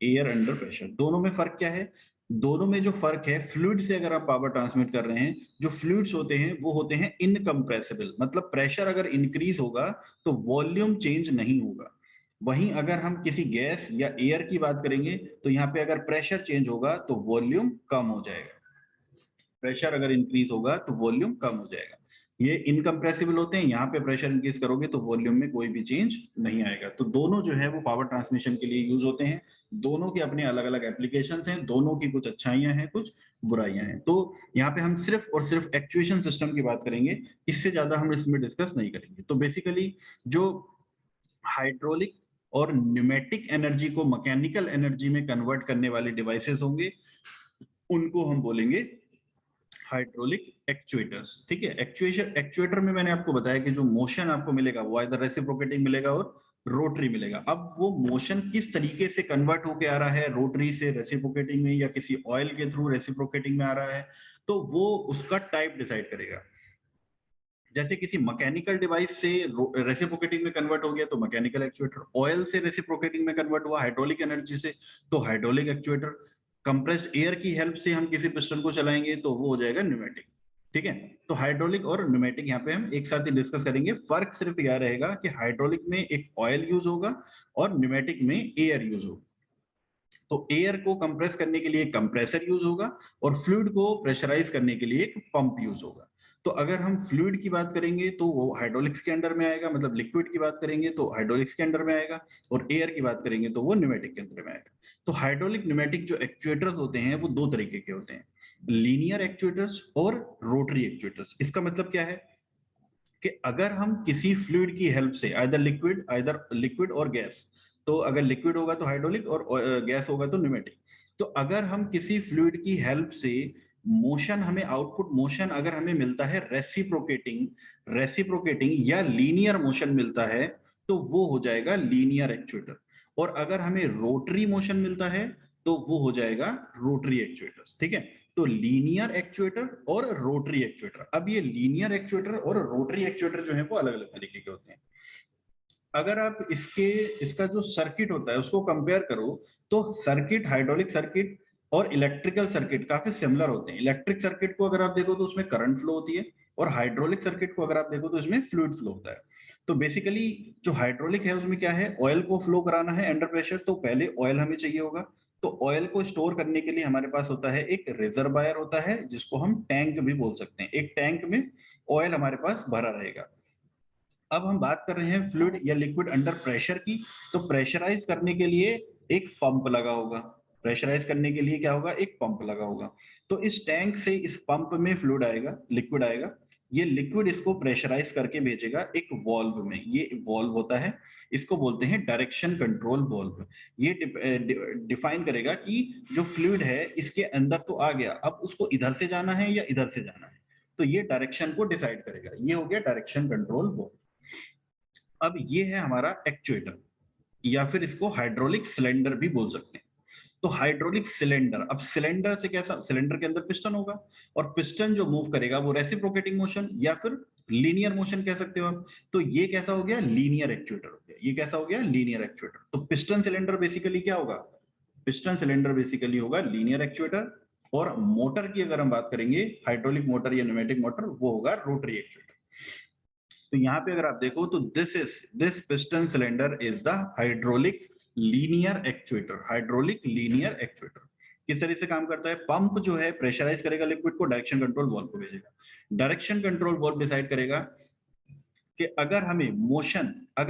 air under pressure. दोनों में फर्क क्या है, दोनों में जो फर्क है, फ्लूइड से अगर आप पावर ट्रांसमिट कर रहे हैं, जो फ्लूइड्स होते हैं वो होते हैं इनकम्प्रेसिबल, मतलब प्रेशर अगर इंक्रीज होगा तो वॉल्यूम चेंज नहीं होगा। वहीं अगर हम किसी गैस या एयर की बात करेंगे तो यहाँ पे अगर प्रेशर चेंज होगा तो वॉल्यूम कम हो जाएगा, प्रेशर अगर इंक्रीज होगा तो वॉल्यूम कम हो जाएगा। ये इनकम्प्रेसिबल होते हैं, यहाँ पे प्रेशर इंक्रीज करोगे तो वॉल्यूम में कोई भी चेंज नहीं आएगा। तो दोनों जो है वो पावर ट्रांसमिशन के लिए यूज होते हैं, दोनों के अपने अलग अलग एप्लीकेशंस हैं, दोनों की कुछ अच्छाइयां हैं कुछ बुराइयां हैं। तो यहाँ पे हम सिर्फ और सिर्फ एक्चुएशन सिस्टम की बात करेंगे, इससे ज्यादा हम इसमें डिस्कस नहीं करेंगे। तो बेसिकली जो हाइड्रोलिक और न्यूमेटिक एनर्जी को मैकेनिकल एनर्जी में कन्वर्ट करने वाले डिवाइसेस होंगे उनको हम बोलेंगे हाइड्रोलिक एक्चुएटर्स, ठीक है। एक्चुएटर में मैंने आपको बताया कि जो मोशन आपको मिलेगा वो इधर रेसिप्रोकेटिंग मिलेगा और रोटरी मिलेगा। अब वो मोशन किस तरीके से कन्वर्ट होके आ रहा है, रोटरी से रेसिप्रोकेटिंग में या किसी ऑयल के थ्रू रेसिप्रोकेटिंग में आ रहा है, तो वो उसका टाइप डिसाइड करेगा। जैसे किसी मैकेनिकल डिवाइस से रेसिप्रोकेटिंग में कन्वर्ट हो गया तो मैकेनिकल एक्चुएटर, ऑयल से रेसिप्रोकेटिंग में कन्वर्ट हुआ हाइड्रोलिक एनर्जी से तो हाइड्रोलिक एक्चुएटर, कंप्रेस्ड एयर की हेल्प से हम किसी पिस्टन को चलाएंगे तो वो हो जाएगा न्यूमेटिक, ठीक है। तो हाइड्रोलिक और न्यूमेटिक यहाँ पे हम एक साथ ही डिस्कस करेंगे। फर्क सिर्फ यह रहेगा कि हाइड्रोलिक में एक ऑयल यूज होगा और न्यूमेटिक में एयर यूज होगा। तो एयर को कंप्रेस करने के लिए कंप्रेसर यूज होगा और फ्लूइड को प्रेशराइज करने के लिए एक पंप यूज होगा। तो अगर हम फ्लूइड की बात करेंगे तो वो हाइड्रोलिक्स के अंडर में आएगा, मतलब लिक्विड की बात करेंगे तो हाइड्रोलिक्स के अंडर में आएगा, और एयर की बात करेंगे तो वो न्यूमेटिक के अंदर में आएगा। तो हाइड्रोलिक न्यूमेटिक जो एक्चुएटर्स होते हैं वो दो तरीके के होते हैं, लीनियर एक्चुएटर्स और रोटरी एक्चुएटर्स। इसका मतलब क्या है कि अगर हम किसी फ्लूइड की हेल्प से आइदर लिक्विड और गैस, तो अगर लिक्विड होगा तो हाइड्रोलिक और गैस होगा तो न्यूमेटिक। तो अगर हम किसी फ्लूइड की हेल्प से मोशन, हमें आउटपुट मोशन अगर हमें मिलता है रेसिप्रोकेटिंग या लीनियर मोशन मिलता है तो वो हो जाएगा लीनियर एक्चुएटर। और अगर हमें रोटरी मोशन मिलता है तो वो हो जाएगा रोटरी एक्चुएटर्स, ठीक है। तो लीनियर एक्चुएटर और रोटरी एक्चुएटर। अब ये लीनियर एक्चुएटर और रोटरी एक्चुएटर जो है वो अलग अलग तरीके के होते हैं। अगर आप इसका जो सर्किट होता है उसको कंपेयर करो तो सर्किट, हाइड्रोलिक सर्किट और इलेक्ट्रिकल सर्किट काफी सिमिलर होते हैं। इलेक्ट्रिक सर्किट को अगर आप देखो तो उसमें करंट फ्लो होती है, और हाइड्रोलिक सर्किट को अगर आप देखो तो इसमें फ्लूइड फ्लो होता है। तो बेसिकली जो हाइड्रोलिक है उसमें क्या है, ऑयल को फ्लो कराना है अंडर प्रेशर, तो पहले ऑयल हमें चाहिए होगा। तो ऑयल को स्टोर करने के लिए हमारे पास होता है एक रिजर्वायर होता है जिसको हम टैंक भी बोल सकते हैं। एक टैंक में ऑयल हमारे पास भरा रहेगा। अब हम बात कर रहे हैं फ्लूइड या लिक्विड अंडर प्रेशर की, तो प्रेशराइज करने के लिए एक पंप लगा होगा, प्रेशराइज करने के लिए क्या होगा, एक पंप लगा होगा। तो इस टैंक से इस पंप में फ्लूइड आएगा, लिक्विड आएगा, ये लिक्विड इसको प्रेशराइज करके भेजेगा एक वॉल्व में। ये वॉल्व होता है, इसको बोलते हैं डायरेक्शन कंट्रोल वॉल्व। ये डिफाइन करेगा कि जो फ्लूइड है इसके अंदर तो आ गया, अब उसको इधर से जाना है या इधर से जाना है, तो ये डायरेक्शन को डिसाइड करेगा। ये हो गया डायरेक्शन कंट्रोल वॉल्व। अब ये है हमारा एक्चुएटर, या फिर इसको हाइड्रोलिक सिलेंडर भी बोल सकते हैं। तो हाइड्रोलिक सिलेंडर, अब सिलेंडर से कैसा, सिलेंडर के अंदर पिस्टन होगा और पिस्टन जो मूव करेगा वो रेसिप्रोकेटिंग मोशन या फिर लीनियर मोशन कह सकते हो आप। तो ये कैसा हो गया, लीनियर एक्चुएटर हो गया। ये कैसा हो गया, लीनियर एक्चुएटर। तो पिस्टन सिलेंडर बेसिकली क्या होगा, पिस्टन सिलेंडर बेसिकली होगा लीनियर एक्चुएटर। और मोटर की अगर हम बात करेंगे, हाइड्रोलिक मोटर या न्यूमेटिक मोटर, वो होगा रोटरी एक्चुएटर। तो यहाँ पे अगर आप देखो तो this piston cylinder is the hydraulic linear actuator, hydraulic linear actuator. किस तरह से काम करता है? पंप जो है प्रेशराइज करेगा लिक्विड को, डायरेक्शन कंट्रोल वाल्व को भेजेगा। डायरेक्शन कंट्रोल वाल्व डिसाइड करेगा कि अगर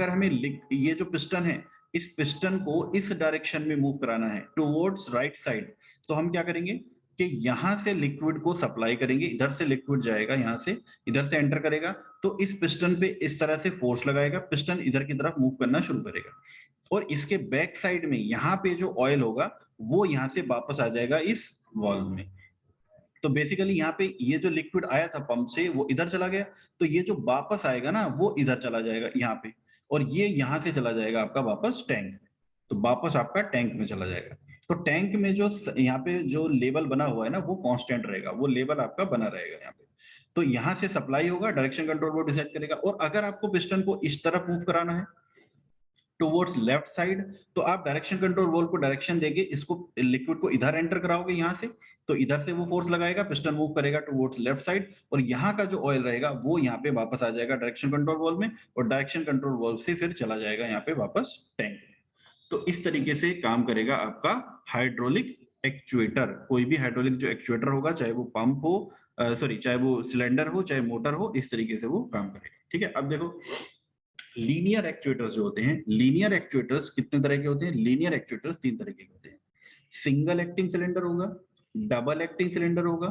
हमें ये जो पिस्टन है, इस पिस्टन को इस डायरेक्शन में मूव कराना है टुवर्ड्स राइट साइड, तो हम क्या करेंगे कि यहां से लिक्विड को सप्लाई करेंगे, इधर से लिक्विड जाएगा, यहां से इधर से एंटर करेगा, तो इस पिस्टन पे इस तरह से फोर्स लगाएगा, पिस्टन इधर की तरफ मूव करना शुरू करेगा, और इसके बैक साइड में यहाँ पे जो ऑयल होगा वो यहाँ से वापस आ जाएगा इस वाल्व में। तो बेसिकली यहाँ पे ये जो लिक्विड आया था पंप से वो इधर चला गया, तो ये जो वापस आएगा ना वो इधर चला जाएगा यहाँ पे, और ये यहाँ से चला जाएगा आपका वापस टैंक, तो वापस आपका टैंक में चला जाएगा। तो टैंक में जो यहाँ पे जो लेवल बना हुआ है ना वो कांस्टेंट रहेगा, वो लेवल आपका बना रहेगा यहाँ पे। तो यहाँ से सप्लाई होगा, डायरेक्शन कंट्रोल वो डिसाइड करेगा, और अगर आपको पिस्टन को इस तरफ मूव कराना है टुवर्ड्स लेफ्ट साइड, तो आप डायरेक्शन कंट्रोल वाल्व को डायरेक्शन देंगे, इसको लिक्विड को इधर एंटर कराओगे यहाँ से, तो इधर से वो फोर्स लगाएगा, पिस्टन मूव करेगा टुवर्ड्स लेफ्ट साइड, और यहाँ का जो ऑयल रहेगा वो यहाँ पे वापस आ जाएगा डायरेक्शन कंट्रोल वाल्व में, और डायरेक्शन कंट्रोल वाल्व से फिर चला जाएगा यहाँ पे वापस टैंक में। तो इस तरीके से काम करेगा आपका हाइड्रोलिक एक्चुएटर। कोई भी हाइड्रोलिक जो एक्चुएटर होगा, चाहे वो पंप हो, चाहे वो सिलेंडर हो, चाहे मोटर हो, इस तरीके से वो काम करेगा। ठीक है, अब देखो लीनियर एक्चुएटर्स जो होते हैं, लीनियर एक्चुएटर्स कितने तरह के होते हैं? लीनियर एक्चुएटर्स 3 तरह के होते हैं। सिंगल एक्टिंग सिलेंडर होगा, डबल एक्टिंग सिलेंडर होगा,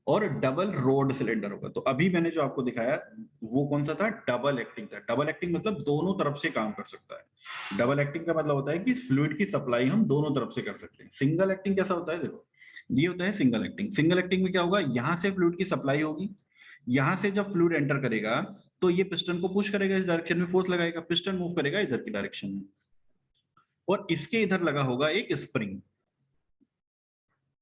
और डबल रोड सिलेंडर होगा। तो अभी मैंने जो आपको दिखाया वो कौन सा था? डबल एक्टिंग था। डबल एक्टिंग मतलब दोनों तरफ से काम कर सकता है। डबल एक्टिंग का मतलब होता है कि फ्लूइड की सप्लाई हम दोनों तरफ से कर सकते हैं। सिंगल एक्टिंग कैसा होता है? देखो, ये होता है सिंगल एक्टिंग। सिंगल एक्टिंग में क्या होगा? यहां से फ्लूइड की सप्लाई होगी, यहां से जब फ्लूइड एंटर करेगा तो ये पिस्टन को पुश करेगा, इस डायरेक्शन में फोर्स लगाएगा, पिस्टन मूव करेगा इधर की डायरेक्शन में, और इसके इधर लगा होगा एक स्प्रिंग।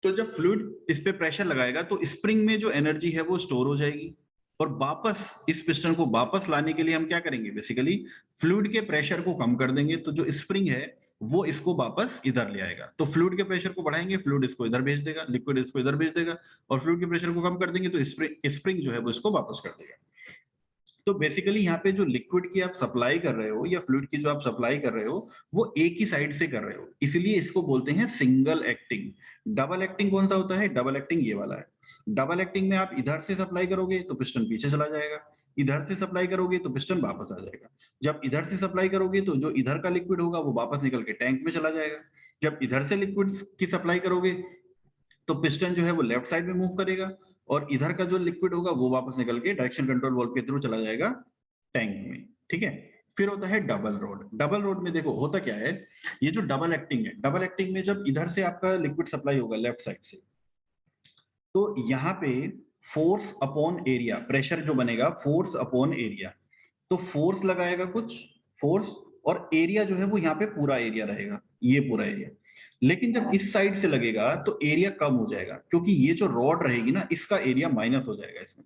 तो जब फ्लूइड इस पे प्रेशर लगाएगा तो स्प्रिंग में जो एनर्जी है वो स्टोर हो जाएगी, और वापस इस पिस्टन को वापस लाने के लिए हम क्या करेंगे? बेसिकली फ्लूइड के प्रेशर को कम कर देंगे, तो जो स्प्रिंग है वो इसको वापस इधर ले आएगा। तो फ्लूइड के प्रेशर को बढ़ाएंगे, फ्लूइड इसको इधर भेज देगा, लिक्विड इसको इधर भेज देगा, और फ्लूइड के प्रेशर को कम कर देंगे तो स्प्रिंग जो है वो इसको वापस कर देगा। तो बेसिकली यहाँ पे जो लिक्विड की आप सप्लाई कर रहे हो या फ्लूइड की जो आप सप्लाई कर रहे हो वो एक ही साइड से कर रहे हो, इसलिए इसको बोलते हैं सिंगल एक्टिंग। डबल एक्टिंग कौन सा होता है? डबल एक्टिंग ये वाला है। डबल एक्टिंग में आप इधर से सप्लाई करोगे तो पिस्टन पीछे चला जाएगा, इधर से सप्लाई करोगे तो पिस्टन वापस आ जाएगा। जब इधर से सप्लाई करोगे तो जो इधर का लिक्विड होगा वो वापस निकल के टैंक में चला जाएगा। जब इधर से लिक्विड की सप्लाई करोगे तो पिस्टन जो है वो लेफ्ट साइड में मूव करेगा, और इधर का जो लिक्विड होगा वो वापस निकल के डायरेक्शन कंट्रोल वाल्व के थ्रू चला जाएगा टैंक में। ठीक है, फिर होता है डबल रोड। डबल रोड में देखो होता क्या है, ये जो डबल एक्टिंग है, डबल एक्टिंग में जब इधर से आपका लिक्विड सप्लाई होगा लेफ्ट साइड से, तो यहाँ पे फोर्स अपॉन एरिया, प्रेशर जो बनेगा फोर्स अपॉन एरिया, तो फोर्स लगाएगा कुछ फोर्स, और एरिया जो है वो यहाँ पे पूरा एरिया रहेगा, ये पूरा एरिया। लेकिन जब इस साइड से लगेगा तो एरिया कम हो जाएगा, क्योंकि ये जो रॉड रहेगी ना इसका एरिया माइनस हो जाएगा इसमें।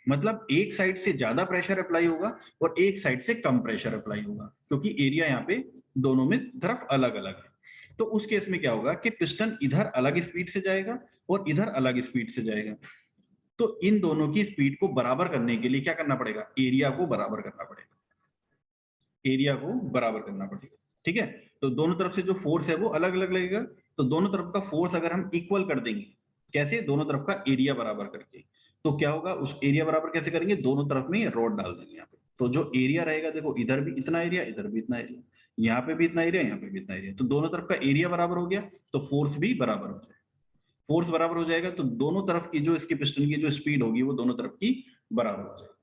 मतलब एक साइड से ज्यादा प्रेशर अप्लाई होगा और एक साइड से कम प्रेशर अप्लाई होगा, क्योंकि एरिया यहाँ पे दोनों में तरफ अलग अलग है। तो उस केस में क्या होगा कि पिस्टन इधर अलग स्पीड से जाएगा और इधर अलग स्पीड से जाएगा। तो इन दोनों की स्पीड को बराबर करने के लिए क्या करना पड़ेगा? एरिया को बराबर करना पड़ेगा, एरिया को बराबर करना पड़ेगा। ठीक है, तो दोनों तरफ से जो फोर्स है वो अलग अलग लगेगा, तो दोनों तरफ का फोर्स अगर हम इक्वल कर देंगे, कैसे? दोनों तरफ का एरिया बराबर करके। तो क्या होगा? उस एरिया बराबर कैसे करेंगे? दोनों तरफ में रॉड डाल देंगे यहाँ पे, तो जो एरिया रहेगा देखो, इधर भी इतना एरिया, इधर भी इतना एरिया, यहाँ पे भी इतना एरिया, यहाँ पे भी इतना एरिया, तो दोनों तरफ का एरिया बराबर हो गया, तो फोर्स भी बराबर हो जाएगा। फोर्स बराबर हो जाएगा तो दोनों तरफ की जो इसके पिस्टन की जो स्पीड होगी वो दोनों तरफ की बराबर हो जाएगी।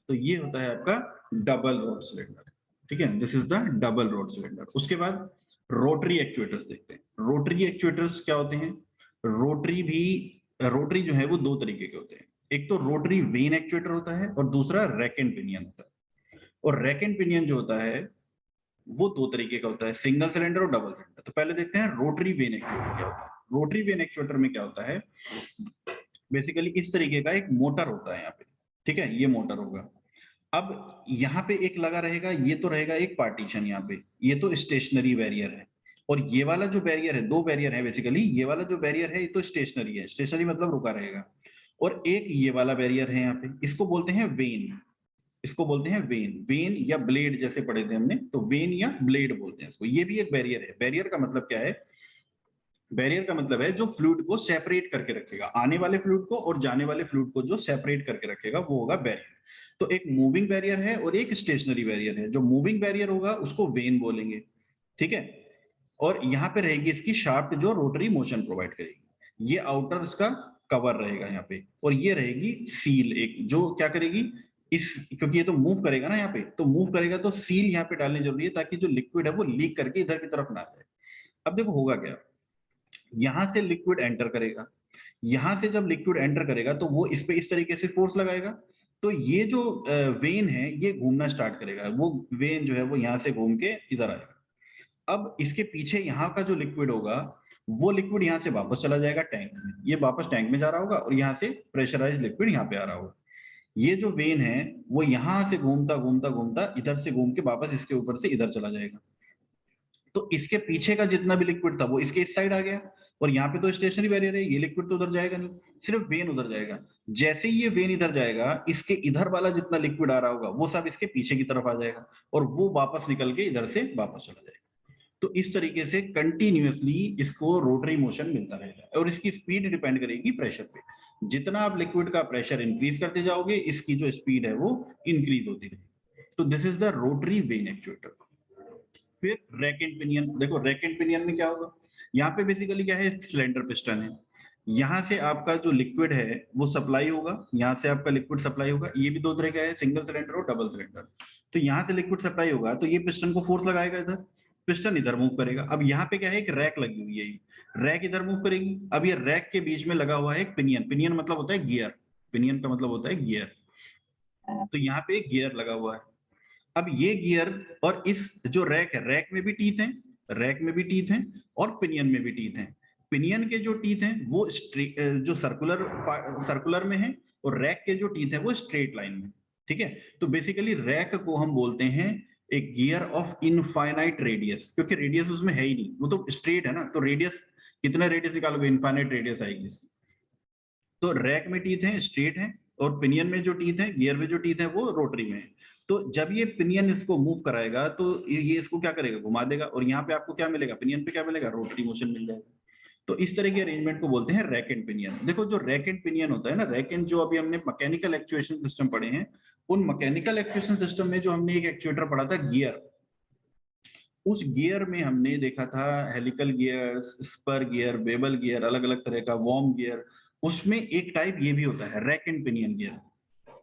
तो ये होता है आपका डबल रोड सिलेंडर। ठीक है, this is the double road cylinder. उसके बाद रोटरी एक्चुएटर्स देखते हैं। रोटरी एक्चुएटर्स क्या होते हैं? रोटरी जो है वो दो तरीके के होते हैं। एक तो रोटरी वेन एक्चुएटर होता है और दूसरा रैक एंड पिनियन होता है। और रैक एंड पिनियन जो होता है वो दो तरीके का होता है, सिंगल सिलेंडर और डबल सिलेंडर। तो पहले देखते हैं रोटरी वेन एक्चुएटर क्या होता है। रोटरी वेन एक्चुएटर में क्या होता है? बेसिकली इस तरीके का एक मोटर होता है यहाँ पे। ठीक है, ये मोटर होगा। अब यहाँ पे एक लगा रहेगा, ये तो रहेगा एक पार्टीशन यहाँ पे, ये तो स्टेशनरी बैरियर है। और ये वाला जो बैरियर है, दो बैरियर है बेसिकली, ये वाला जो बैरियर है ये तो स्टेशनरी है, स्टेशनरी मतलब रुका रहेगा। और एक ये वाला बैरियर है यहाँ पे, इसको बोलते हैं वेन। इसको बोलते हैं वेन, वेन या ब्लेड जैसे पढ़े थे हमने, तो वेन या ब्लेड बोलते हैं इसको। ये भी एक बैरियर है। बैरियर का मतलब क्या है? बैरियर का मतलब है जो फ्लूइड को सेपरेट करके रखेगा, आने वाले फ्लूइड को और जाने वाले फ्लूइड को जो सेपरेट करके रखेगा वो होगा बैरियर। तो एक मूविंग बैरियर है और एक स्टेशनरी बैरियर है। जो मूविंग बैरियर होगा उसको वेन बोलेंगे, ठीक है। और यहाँ पे रहेगी इसकी शाफ्ट जो रोटरी मोशन प्रोवाइड करेगी। ये आउटर इसका कवर रहेगा यहाँ पे, और ये रहेगी सील एक जो क्या करेगी इस, क्योंकि ये तो मूव करेगा ना यहाँ पे, तो मूव करेगा तो सील यहाँ पे डालनी जरूरी है ताकि जो लिक्विड है वो लीक करके इधर की तरफ ना जाए। अब देखो होगा क्या, यहां से लिक्विड एंटर करेगा, यहां से जब लिक्विड एंटर करेगा तो वो इस पे इस तरीके से फोर्स लगाएगा, तो ये जो वेन है ये घूमना स्टार्ट करेगा, वो वेन जो है वो यहां से घूम के इधर आएगा। अब इसके पीछे यहाँ का जो लिक्विड होगा वो लिक्विड यहाँ से वापस चला जाएगा टैंक में, ये वापस टैंक में जा रहा होगा और यहाँ से प्रेशराइज लिक्विड यहाँ पे आ रहा होगा। ये जो वेन है वो यहाँ से घूमता घूमता घूमता इधर से घूम के वापस इसके ऊपर से इधर चला जाएगा। तो इसके पीछे का जितना भी लिक्विड था वो इसके इस साइड आ गया, और यहाँ पे तो स्टेशनरी बैरियर है, ये लिक्विड तो उधर जाएगा नहीं, सिर्फ वेन उधर जाएगा। जैसे ही ये वेन इधर जाएगा इसके इधर वाला जितना लिक्विड आ रहा होगा वो सब इसके पीछे की तरफ आ जाएगा और वो वापस निकल के इधर से वापस चला जाएगा। तो इस तरीके से कंटिन्यूअसली इसको रोटरी मोशन मिलता रहेगा, और इसकी स्पीड डिपेंड करेगी प्रेशर पे। जितना आप लिक्विड का प्रेशर इंक्रीज करते जाओगे इसकी जो स्पीड है वो इंक्रीज होती रहेगी। तो this is the rotary when actuator. फिर रैक एंड पिनियन, देखो रैक एंड पिनियन में क्या होगा, यहाँ पे बेसिकली क्या है, सिलेंडर पिस्टन है। यहाँ से आपका जो लिक्विड है वो सप्लाई होगा, यहाँ से आपका लिक्विड सप्लाई होगा। ये भी दो तरह का है, सिंगल सिलेंडर और डबल सिलेंडर। तो यहाँ से लिक्विड सप्लाई होगा तो ये पिस्टन को फोर्स लगाएगा इधर, पिस्टन इधर मूव करेगा। अब यहाँ पे क्या है, एक रैक लगी हुई है, रैक इधर मूव करेगी। अब ये रैक के बीच में लगा हुआ है एक पिनियन, पिनियन मतलब होता है गियर, पिनियन का मतलब होता है गियर। तो यहाँ पे एक गियर लगा हुआ है। अब ये गियर और इस जो रैक है, रैक में भी टीथ हैं, रैक में भी टीथ हैं और पिनियन में भी टीथ हैं। पिनियन के जो टीथ हैं वो जो सर्कुलर सर्कुलर में है, और रैक के जो टीथ हैं वो स्ट्रेट लाइन में, ठीक है। तो बेसिकली रैक को हम बोलते हैं एक गियर ऑफ इनफाइनाइट रेडियस, क्योंकि रेडियस उसमें है ही नहीं, वो तो स्ट्रेट है ना, तो रेडियस कितना रेडियस निकालोगे, इनफाइनाइट रेडियस आएगी। तो रैक में टीथ हैं, स्ट्रेट हैं, और पिनियन में जो टीथ है, गियर में जो टीथ है वो रोटरी में है। तो जब ये पिनियन इसको मूव कराएगा तो ये इसको क्या करेगा, घुमा देगा, और यहाँ पे आपको क्या मिलेगा, पिनियन पे क्या मिलेगा, रोटरी मोशन मिल जाएगा। तो इस तरह के अरेंजमेंट को बोलते हैं रैक एंड पिनियन। देखो जो रैक एंड पिनियन होता है ना, रैक एंड जो अभी हमने मैकेनिकल एक्चुएशन सिस्टम पढ़े हैं, उन मैकेनिकल एक्चुएशन सिस्टम में जो हमने एक एक्चुएटर पढ़ा था गियर, उस गियर में हमने देखा था helical gear, spur gear, bevel gear, अलग अलग तरह का वॉर्म गियर। उसमें एक टाइप ये भी होता है रैक एंड पिनियन गियर।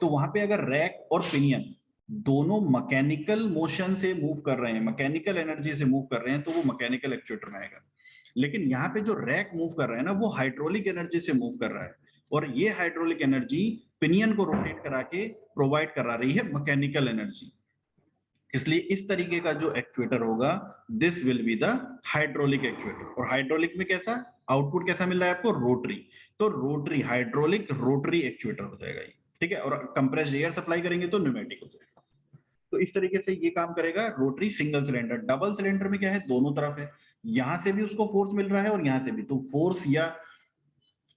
तो वहां पे अगर रैक और पिनियन दोनों मैकेनिकल मोशन से मूव कर रहे हैं, मैकेनिकल एनर्जी से मूव कर रहे हैं, तो वो मैकेनिकल एक्चुएटर में आएगा। लेकिन यहाँ पे जो रैक मूव कर रहा है ना वो हाइड्रोलिक एनर्जी से मूव कर रहा है, और ये हाइड्रोलिक एनर्जी पिनियन को रोटेट करा के प्रोवाइड करा रही है मैकेनिकल एनर्जी। इसलिए इस तरीके का जो एक्चुएटर होगा this will be the hydraulic actuator. और हाइड्रोलिक में कैसा आउटपुट कैसा मिल रहा है आपको, रोटरी। तो रोटरी, हाइड्रोलिक रोटरी एक्चुएटर हो जाएगा ये, ठीक है। और कंप्रेस्ड एयर सप्लाई करेंगे तो न्यूमेटिक हो जाएगा। तो इस तरीके से ये काम करेगा rotary single cylinder. Double cylinder में क्या है, दोनों तरफ है, यहां से भी उसको फोर्स मिल रहा है और यहां से भी। तो फोर्स या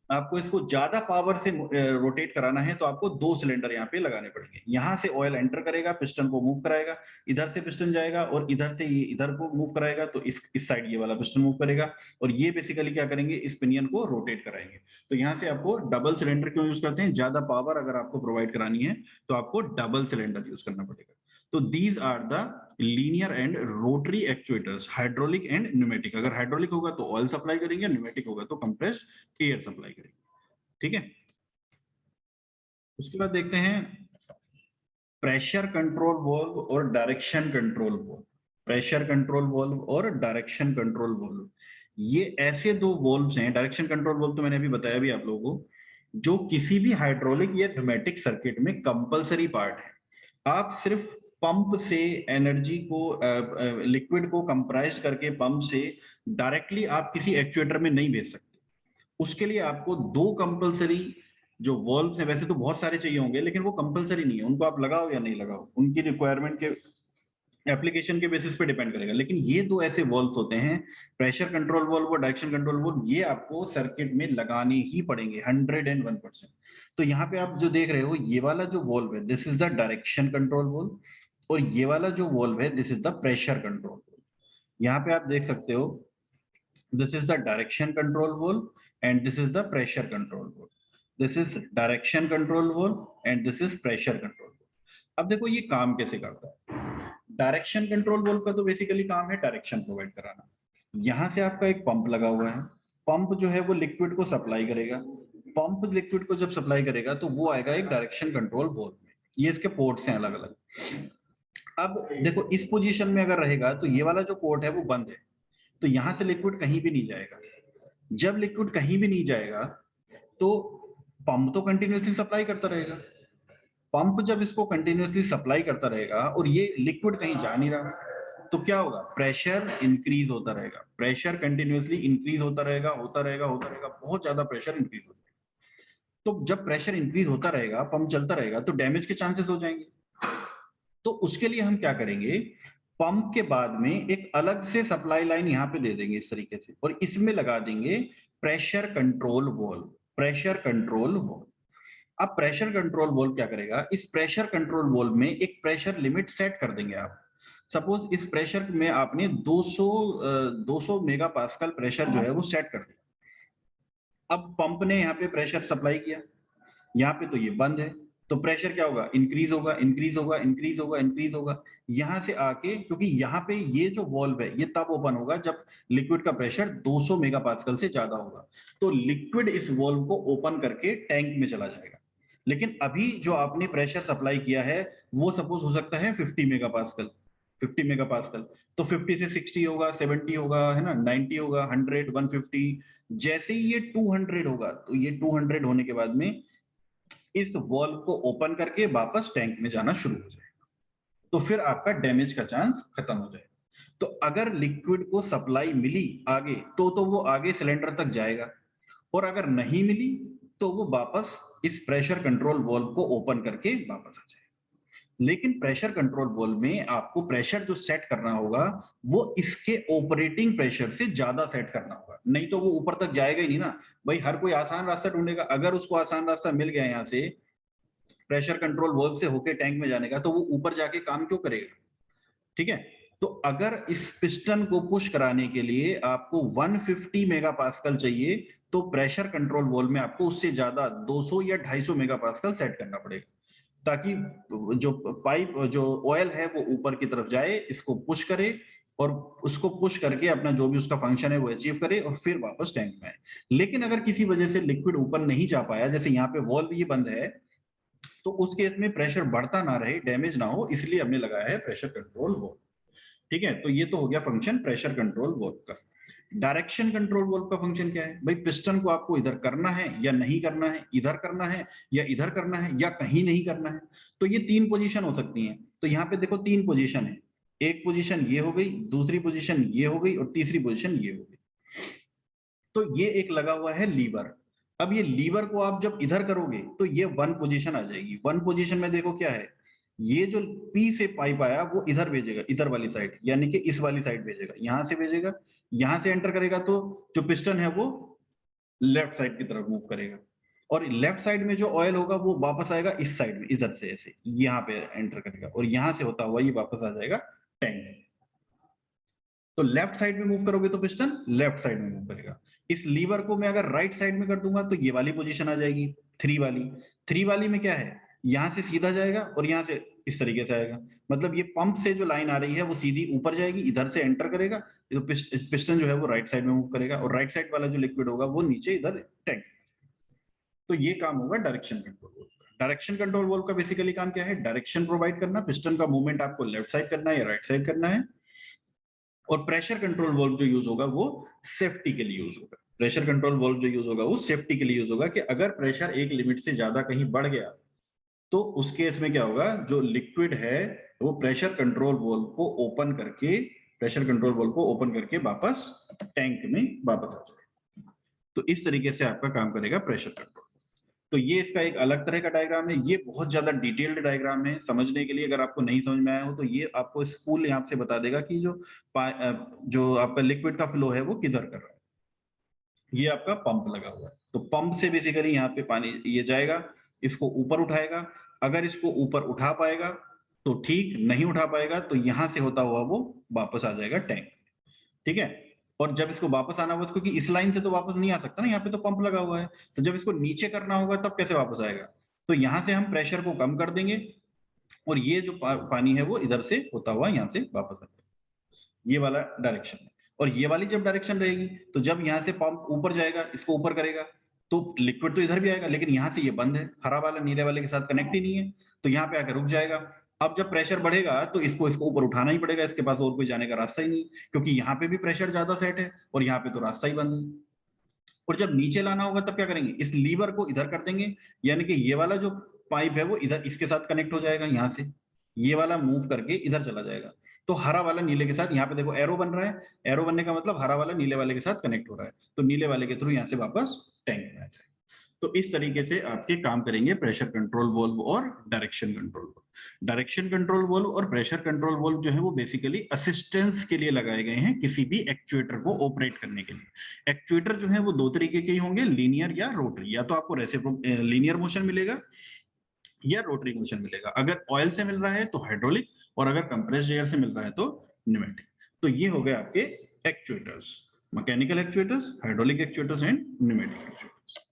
आपको इसको ज्यादा पावर से रोटेट कराना है तो आपको दो सिलेंडर यहाँ पे लगाने पड़ेंगे। यहाँ से ऑयल एंटर करेगा, पिस्टन को मूव कराएगा, इधर से पिस्टन जाएगा और इधर से ये इधर को मूव कराएगा, तो इस साइड ये वाला पिस्टन मूव करेगा, और ये बेसिकली क्या करेंगे, इस पिनियन को रोटेट कराएंगे। तो यहाँ से आपको डबल सिलेंडर क्यों यूज करते हैं, ज्यादा पावर अगर आपको प्रोवाइड करानी है तो आपको डबल सिलेंडर यूज करना पड़ेगा। तो these are the linear and rotary actuators, hydraulic and pneumatic. अगर हाइड्रोलिक होगा तो ऑयल सप्लाई करेंगे, न्यूमेटिक होगा तो कंप्रेस्ड एयर सप्लाई करेंगे, ठीक है। उसके बाद देखते हैं प्रेशर कंट्रोल वॉल्व और direction control valve. Pressure control valve और डायरेक्शन कंट्रोल वॉल्व, ये ऐसे दो वॉल्व्स हैं। डायरेक्शन कंट्रोल वॉल्व तो मैंने अभी बताया भी आप लोगों को, जो किसी भी हाइड्रोलिक या न्यूमेटिक सर्किट में कंपलसरी पार्ट है। आप सिर्फ पंप से एनर्जी को, लिक्विड को कंप्रेस करके पंप से डायरेक्टली आप किसी एक्चुएटर में नहीं भेज सकते। उसके लिए आपको दो कंपलसरी जो वॉल्व्स हैं, वैसे तो बहुत सारे चाहिए होंगे लेकिन वो कंपलसरी नहीं है, उनको आप लगाओ या नहीं लगाओ, उनकी रिक्वायरमेंट के एप्लीकेशन के बेसिस पे डिपेंड करेगा। लेकिन ये दो ऐसे वॉल्व्स होते हैं, प्रेशर कंट्रोल वॉल्व और डायरेक्शन कंट्रोल वॉल्व, ये आपको सर्किट में लगाने ही पड़ेंगे 101%। तो यहाँ पे आप जो देख रहे हो ये वाला जो वॉल्व है this is the direction control valve, और ये वाला जो वॉल्व है this is the pressure control valve. यहाँ पे आप देख सकते हो This is the direction control valve and this is the pressure control valve. This is direction control valve and this is pressure control valve. अब देखो ये काम कैसे करता है। डायरेक्शन कंट्रोल वाल्व का तो बेसिकली काम है डायरेक्शन प्रोवाइड कराना। यहाँ से आपका एक पंप लगा हुआ है, पंप जो है वो लिक्विड को सप्लाई करेगा, पंप लिक्विड को जब सप्लाई करेगा तो वो आएगा एक डायरेक्शन कंट्रोल वाल्व में। ये इसके पोर्ट्स हैं अलग अलग। अब देखो इस पोजीशन में अगर रहेगा तो ये वाला जो पोर्ट है वो बंद है, तो यहां से लिक्विड कहीं भी नहीं जाएगा। जब लिक्विड कहीं भी नहीं जाएगा तो पंप तो कंटिन्यूसली सप्लाई करता रहेगा। पंप जब इसको कंटिन्यूसली सप्लाई करता रहेगा और ये लिक्विड कहीं जा नहीं रहा, तो क्या होगा, प्रेशर इंक्रीज होता रहेगा, प्रेशर कंटिन्यूसली इंक्रीज होता रहेगा, होता रहेगा, होता रहेगा, बहुत ज्यादा प्रेशर इंक्रीज होता रहेगा। तो जब प्रेशर इंक्रीज होता रहेगा, पंप चलता रहेगा, तो डैमेज के चांसेस हो जाएंगे। तो उसके लिए हम क्या करेंगे, पंप के बाद में एक अलग से सप्लाई लाइन यहाँ पे दे देंगे इस तरीके से, और इसमें लगा देंगे pressure control valve. Pressure control valve. अब प्रेशर कंट्रोल वाल्व क्या करेगा, इस प्रेशर कंट्रोल वाल्व में एक प्रेशर लिमिट सेट कर देंगे आप। सपोज इस प्रेशर में आपने 200 मेगा पास्कल प्रेशर जो है वो सेट कर दिया। अब पंप ने यहाँ पे प्रेशर सप्लाई किया, यहाँ पे तो ये बंद है, तो प्रेशर क्या होगा, इंक्रीज होगा, इंक्रीज होगा, इंक्रीज होगा, इंक्रीज होगा। यहाँ से आके, क्योंकि यहाँ पे ये जो वॉल्व है ये तब ओपन होगा जब लिक्विड का प्रेशर 200 मेगा पास्कल से ज्यादा होगा, तो लिक्विड इस वॉल्व को ओपन करके टैंक में चला जाएगा। लेकिन अभी जो आपने प्रेशर सप्लाई किया है वो सपोज हो सकता है 50 मेगा पास्कल, 50 मेगा पास्कल, तो 50 से 60 होगा, 70 होगा, है ना, 90 होगा, 100, 150। जैसे ही ये 200 होगा, तो ये 200 होने के बाद में इस वॉल्व को ओपन करके वापस टैंक में जाना शुरू हो जाएगा, तो फिर आपका डैमेज का चांस खत्म हो जाएगा। तो अगर लिक्विड को सप्लाई मिली आगे तो वो आगे सिलेंडर तक जाएगा, और अगर नहीं मिली तो वो वापस इस प्रेशर कंट्रोल वॉल्व को ओपन करके वापस आ जाएगा। लेकिन प्रेशर कंट्रोल वॉल्व में आपको प्रेशर जो सेट करना होगा वो इसके ऑपरेटिंग प्रेशर से ज्यादा सेट करना होगा, नहीं तो वो ऊपर तक जाएगा ही नहीं ना। भाई हर कोई आसान रास्ता ढूंढेगा, अगर उसको आसान रास्ता मिल गया यहाँ से प्रेशर कंट्रोल वॉल्व से होके टैंक में जाने का, तो वो ऊपर जाके काम क्यों करेगा। ठीक है, तो अगर इस पिस्टन को पुश कराने के लिए आपको 150 मेगापास्कल चाहिए, तो प्रेशर कंट्रोल वॉल्व में आपको उससे ज्यादा 200 या 250 मेगापास्कल सेट करना पड़ेगा, ताकि जो पाइप जो ऑयल है वो ऊपर की तरफ जाए, इसको पुश करे और उसको पुश करके अपना जो भी उसका फंक्शन है वो अचीव करे और फिर वापस टैंक में आए। लेकिन अगर किसी वजह से लिक्विड ऊपर नहीं जा पाया, जैसे यहाँ पे वॉल्व ये बंद है, तो उस केस में प्रेशर बढ़ता ना रहे, डैमेज ना हो, इसलिए हमने लगाया है प्रेशर कंट्रोल वॉल्व। ठीक है, तो ये तो हो गया फंक्शन प्रेशर कंट्रोल वॉल्व का। डायरेक्शन कंट्रोल वॉल्व का फंक्शन क्या है, भाई पिस्टन को आपको इधर करना है या नहीं करना है, इधर करना है या इधर करना है या कहीं नहीं करना है। तो ये तीन पोजीशन हो सकती हैं। तो यहाँ पे देखो तीन पोजीशन है, एक पोजीशन ये हो गई, दूसरी पोजीशन ये हो गई और तीसरी पोजीशन ये हो गई। तो ये एक लगा हुआ है लीवर। अब ये लीवर को आप जब इधर करोगे तो ये वन पोजीशन आ जाएगी। वन पोजीशन में देखो क्या है, ये जो पी से पाइप आया वो इधर भेजेगा, इधर वाली साइड, यानी कि इस वाली साइड भेजेगा, यहां से भेजेगा, यहां से एंटर करेगा, तो जो पिस्टन है वो लेफ्ट साइड की तरफ मूव करेगा, और लेफ्ट साइड में जो ऑयल होगा वो वापस आएगा इस साइड में, इधर से ऐसे यहाँ पे एंटर करेगा, और यहां से होता हुआ ये वापस आ जाएगा टैंक में। तो लेफ्ट साइड में मूव करोगे तो पिस्टन लेफ्ट साइड में मूव करेगा। इस लीवर को मैं अगर राइट साइड में कर दूंगा तो ये वाली पोजीशन आ जाएगी, थ्री वाली। थ्री वाली में क्या है, यहां से सीधा जाएगा और यहां से इस तरीके से आएगा, मतलब ये पंप से जो लाइन आ रही है वो सीधी ऊपर जाएगी, इधर से एंटर करेगा, तो पिस्टन जो है वो राइट साइड में मूव करेगा, और राइट साइड वाला जो लिक्विड होगा वो नीचे इधर टैंक। तो ये काम होगा डायरेक्शन कंट्रोल वॉल्व का। डायरेक्शन कंट्रोल वॉल्व का बेसिकली काम क्या है, डायरेक्शन प्रोवाइड करना, पिस्टन का मूवमेंट आपको लेफ्ट साइड करना है या राइट साइड करना है। और प्रेशर कंट्रोल वॉल्व जो यूज होगा वो सेफ्टी के लिए यूज होगा। प्रेशर कंट्रोल वॉल्व जो यूज होगा वो सेफ्टी के लिए यूज होगा, कि अगर प्रेशर एक लिमिट से ज्यादा कहीं बढ़ गया तो उस केस में क्या होगा, जो लिक्विड है वो प्रेशर कंट्रोल वॉल्व को ओपन करके, प्रेशर कंट्रोल वॉल्व को ओपन करके वापस टैंक में वापस आ जाएगा। तो इस तरीके से आपका काम करेगा प्रेशर कंट्रोल। तो ये इसका एक अलग तरह का डायग्राम है, ये बहुत ज्यादा डिटेल्ड डायग्राम है समझने के लिए। अगर आपको नहीं समझ में आया हो तो ये आपको स्कूल यहाँ से बता देगा कि जो आपका लिक्विड का फ्लो है वो किधर कर रहा है। ये आपका पंप लगा हुआ है, तो पंप से बेसिकली यहाँ पे पानी ये जाएगा, इसको ऊपर उठाएगा, अगर इसको ऊपर उठा पाएगा तो ठीक, नहीं उठा पाएगा तो यहाँ से होता हुआ वो वापस आ जाएगा टैंक। ठीक है, और जब इसको वापस आना होगा, तो क्योंकि इस लाइन से तो वापस नहीं आ सकता ना, यहाँ पे तो पंप लगा हुआ है, तो जब इसको नीचे करना होगा तब कैसे वापस आएगा? तो यहाँ से हम प्रेशर को कम कर देंगे और ये जो पानी है वो इधर से होता हुआ यहाँ से वापस आएगा, ये वाला डायरेक्शन है। और ये वाली जब डायरेक्शन रहेगी, तो जब यहाँ से पंप ऊपर जाएगा, इसको ऊपर करेगा, तो लिक्विड तो इधर भी आएगा, लेकिन यहाँ से ये बंद है, हरा वाला नीले वाले के साथ कनेक्ट ही नहीं है, तो यहाँ पे आकर रुक जाएगा। अब जब प्रेशर बढ़ेगा तो इसको ऊपर उठाना ही पड़ेगा, इसके पास और कोई जाने का रास्ता ही नहीं, क्योंकि यहाँ पे भी प्रेशर ज्यादा सेट है और यहाँ पे तो रास्ता ही बंद है। और जब नीचे लाना होगा तब क्या करेंगे, इस लीवर को इधर कर देंगे, यानी कि ये वाला जो पाइप है वो इधर इसके साथ कनेक्ट हो जाएगा, यहाँ से ये वाला मूव करके इधर चला जाएगा। तो हरा वाला नीले के साथ, यहाँ पे देखो एरो बन रहा है, एरो बनने का मतलब हरा वाला नीले वाले के साथ कनेक्ट हो रहा है, तो नीले वाले के थ्रू यहाँ से वापस टैंक में आ जाएगा। तो इस तरीके से आपके काम करेंगे प्रेशर कंट्रोल वाल्व और direction control valve. Direction control valve और प्रेशर कंट्रोल वाल्व जो है वो बेसिकली असिस्टेंस के लिए लगाए गए हैं, किसी भी एक्चुएटर को ऑपरेट करने के लिए। एक्चुएटर जो है वो दो तरीके के ही होंगे, लीनियर या रोटरी। या तो आपको लीनियर मोशन मिलेगा या रोटरी मोशन मिलेगा। अगर ऑयल से मिल रहा है तो हाइड्रोलिक, और अगर कंप्रेस्ड एयर से मिल रहा है तो न्यूमेटिक। तो ये हो गए आपके actuators, mechanical actuators, hydraulic actuators and pneumatic actuators.